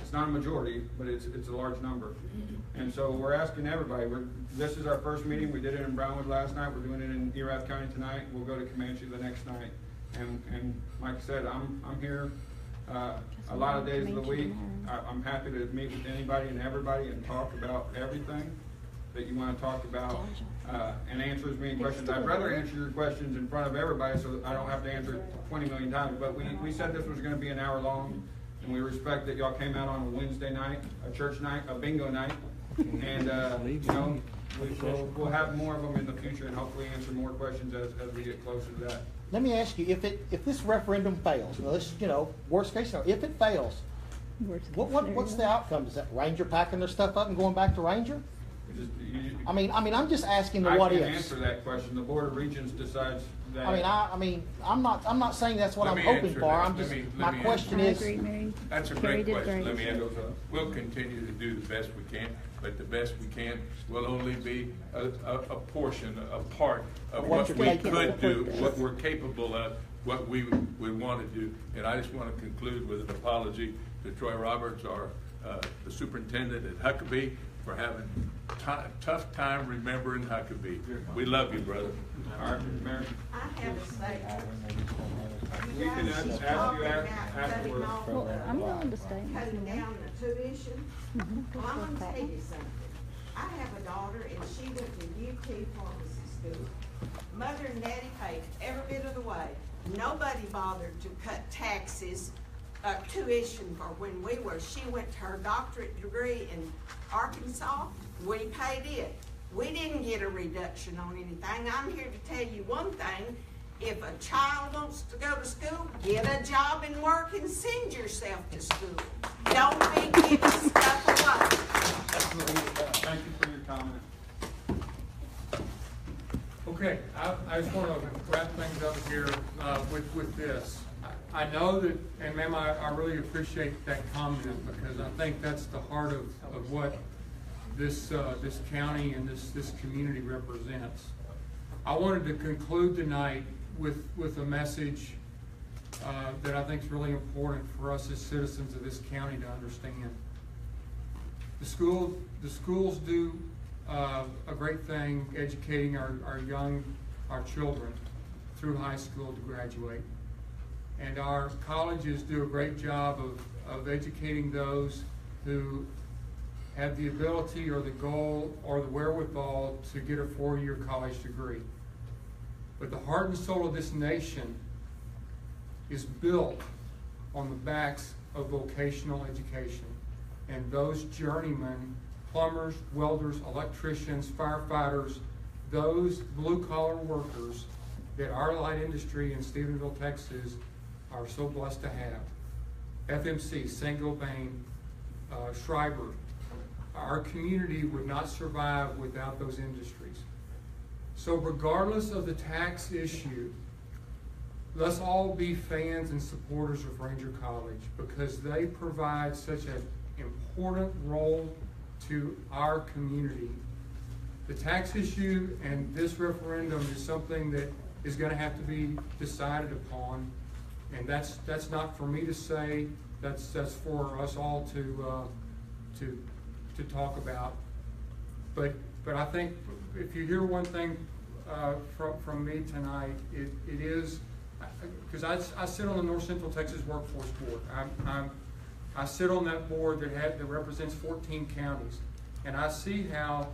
it's not a majority, but it's a large number. And so we're asking everybody, this is our first meeting. We did it in Brownwood last night. We're doing it in Erath County tonight. We'll go to Comanche the next night. And like I said, I'm here a lot of days of the week. I'm happy to meet with anybody and everybody and talk about everything that you want to talk about and answer as many questions. I'd rather answer your questions in front of everybody so that I don't have to answer it 20 million times. But we said this was going to be an hour long, and we respect that y'all came out on a Wednesday night, a church night, a bingo night, and we'll have more of them in the future and hopefully answer more questions as we get closer to that. Let me ask you, if this referendum fails, worst case scenario, if it fails, what's the outcome? Is that Ranger packing their stuff up and going back to Ranger? I mean, I'm just asking the what ifs. I can't answer that question. The Board of Regents decides that. I'm not saying that's what I'm hoping for. I'm just, my question is. That's a great question. Let me answer. We'll continue to do the best we can, but the best we can will only be a portion, a part of what we could do, what we're capable of, what we would want to do. And I just want to conclude with an apology to Troy Roberts, the superintendent at Huckabee, for having tough time remembering Huckabee. We love you, brother. All right, Mary. I have a statement. We can ask you afterwards. Well, I'm willing to stay. Cutting down the tuition. Well, I'm gonna tell you something. I have a daughter and she went to UT Pharmacy School. Mother and daddy paid every bit of the way. Nobody bothered to cut taxes, tuition for when we were. She went to her doctorate degree in Arkansas. We paid it. We didn't get a reduction on anything. I'm here to tell you one thing. If a child wants to go to school, get a job and work and send yourself to school. Don't be giving stuff away. Thank you for your comment. Okay, I just want to wrap things up here with this. I know that, and ma'am, I really appreciate that comment because I think that's the heart of what this county and this community represents. I wanted to conclude tonight with a message that I think is really important for us as citizens of this county to understand. The schools do a great thing educating our children through high school to graduate. And our colleges do a great job of educating those who have the ability or the goal or the wherewithal to get a 4-year college degree. But the heart and soul of this nation is built on the backs of vocational education. And those journeymen, plumbers, welders, electricians, firefighters, those blue-collar workers that our light industry in Stephenville, Texas are so blessed to have. FMC, Saint-Gobain, Schreiber, our community would not survive without those industries. So regardless of the tax issue, let's all be fans and supporters of Ranger College because they provide such an important role to our community. The tax issue and this referendum is something that is going to have to be decided upon, and that's not for me to say. That's for us all to talk about. But I think if you hear one thing from me tonight, it is because I sit on the North Central Texas Workforce Board. I sit on that board that represents 14 counties, and I see how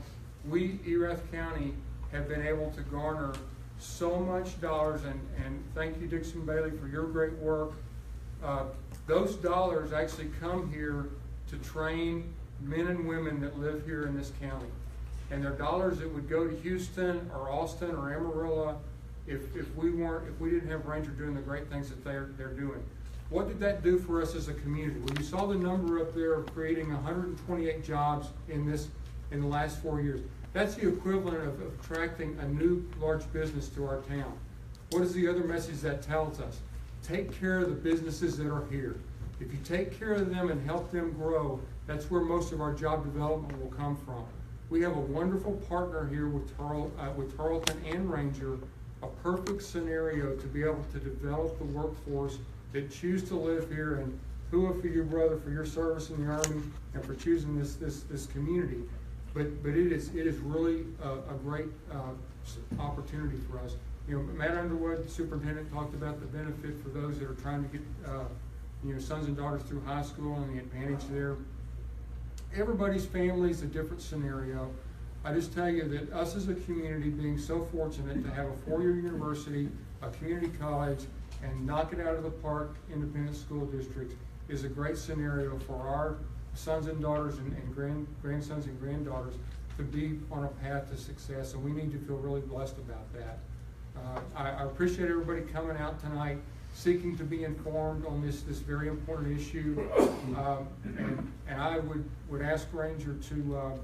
we, Erath County, have been able to garner so much dollars, and thank you, Dixon Bailey, for your great work. Those dollars actually come here to train men and women that live here in this county. And they're dollars that would go to Houston or Austin or Amarillo if we didn't have Ranger doing the great things that they're doing. What did that do for us as a community? Well, you saw the number up there of creating 128 jobs in the last 4 years. That's the equivalent of attracting a new large business to our town. What is the other message that tells us? Take care of the businesses that are here. If you take care of them and help them grow, that's where most of our job development will come from. We have a wonderful partner here with Tarleton and Ranger, a perfect scenario to be able to develop the workforce that choose to live here. And hooah for you, brother, for your service in the Army and for choosing this community. But it is really a great opportunity for us. You know, Matt Underwood, the superintendent, talked about the benefit for those that are trying to get sons and daughters through high school and the advantage there. Everybody's family is a different scenario. I just tell you that us as a community being so fortunate to have a 4-year university, a community college, and knock it out of the park independent school districts is a great scenario for our sons and daughters and grandsons and granddaughters to be on a path to success, and we need to feel really blessed about that. I appreciate everybody coming out tonight, seeking to be informed on this very important issue, and I would ask Ranger to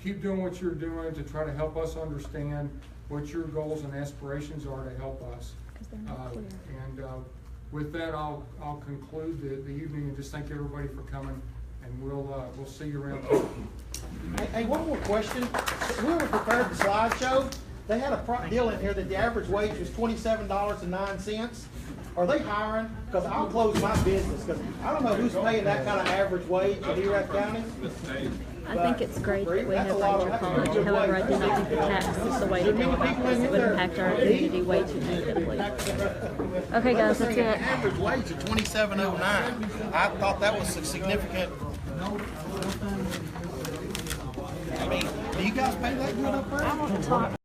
keep doing what you're doing to try to help us understand what your goals and aspirations are to help us. With that, I'll conclude the evening and just thank everybody for coming, and we'll see you around. Hey, one more question. We were prepared the slideshow. They had a deal in here that the average wage was $27.09. Are they hiring? Because I'll close my business because I don't know who's paying that kind of average wage in Erath County. I think it's great that we have Ranger College. However, I do not think the tax is the way to go about this. It would impact our community way too negatively. Okay, guys, that's it. Average wage of $27.09. I thought that was a significant. I mean, do you guys pay that good up there? I want to talk.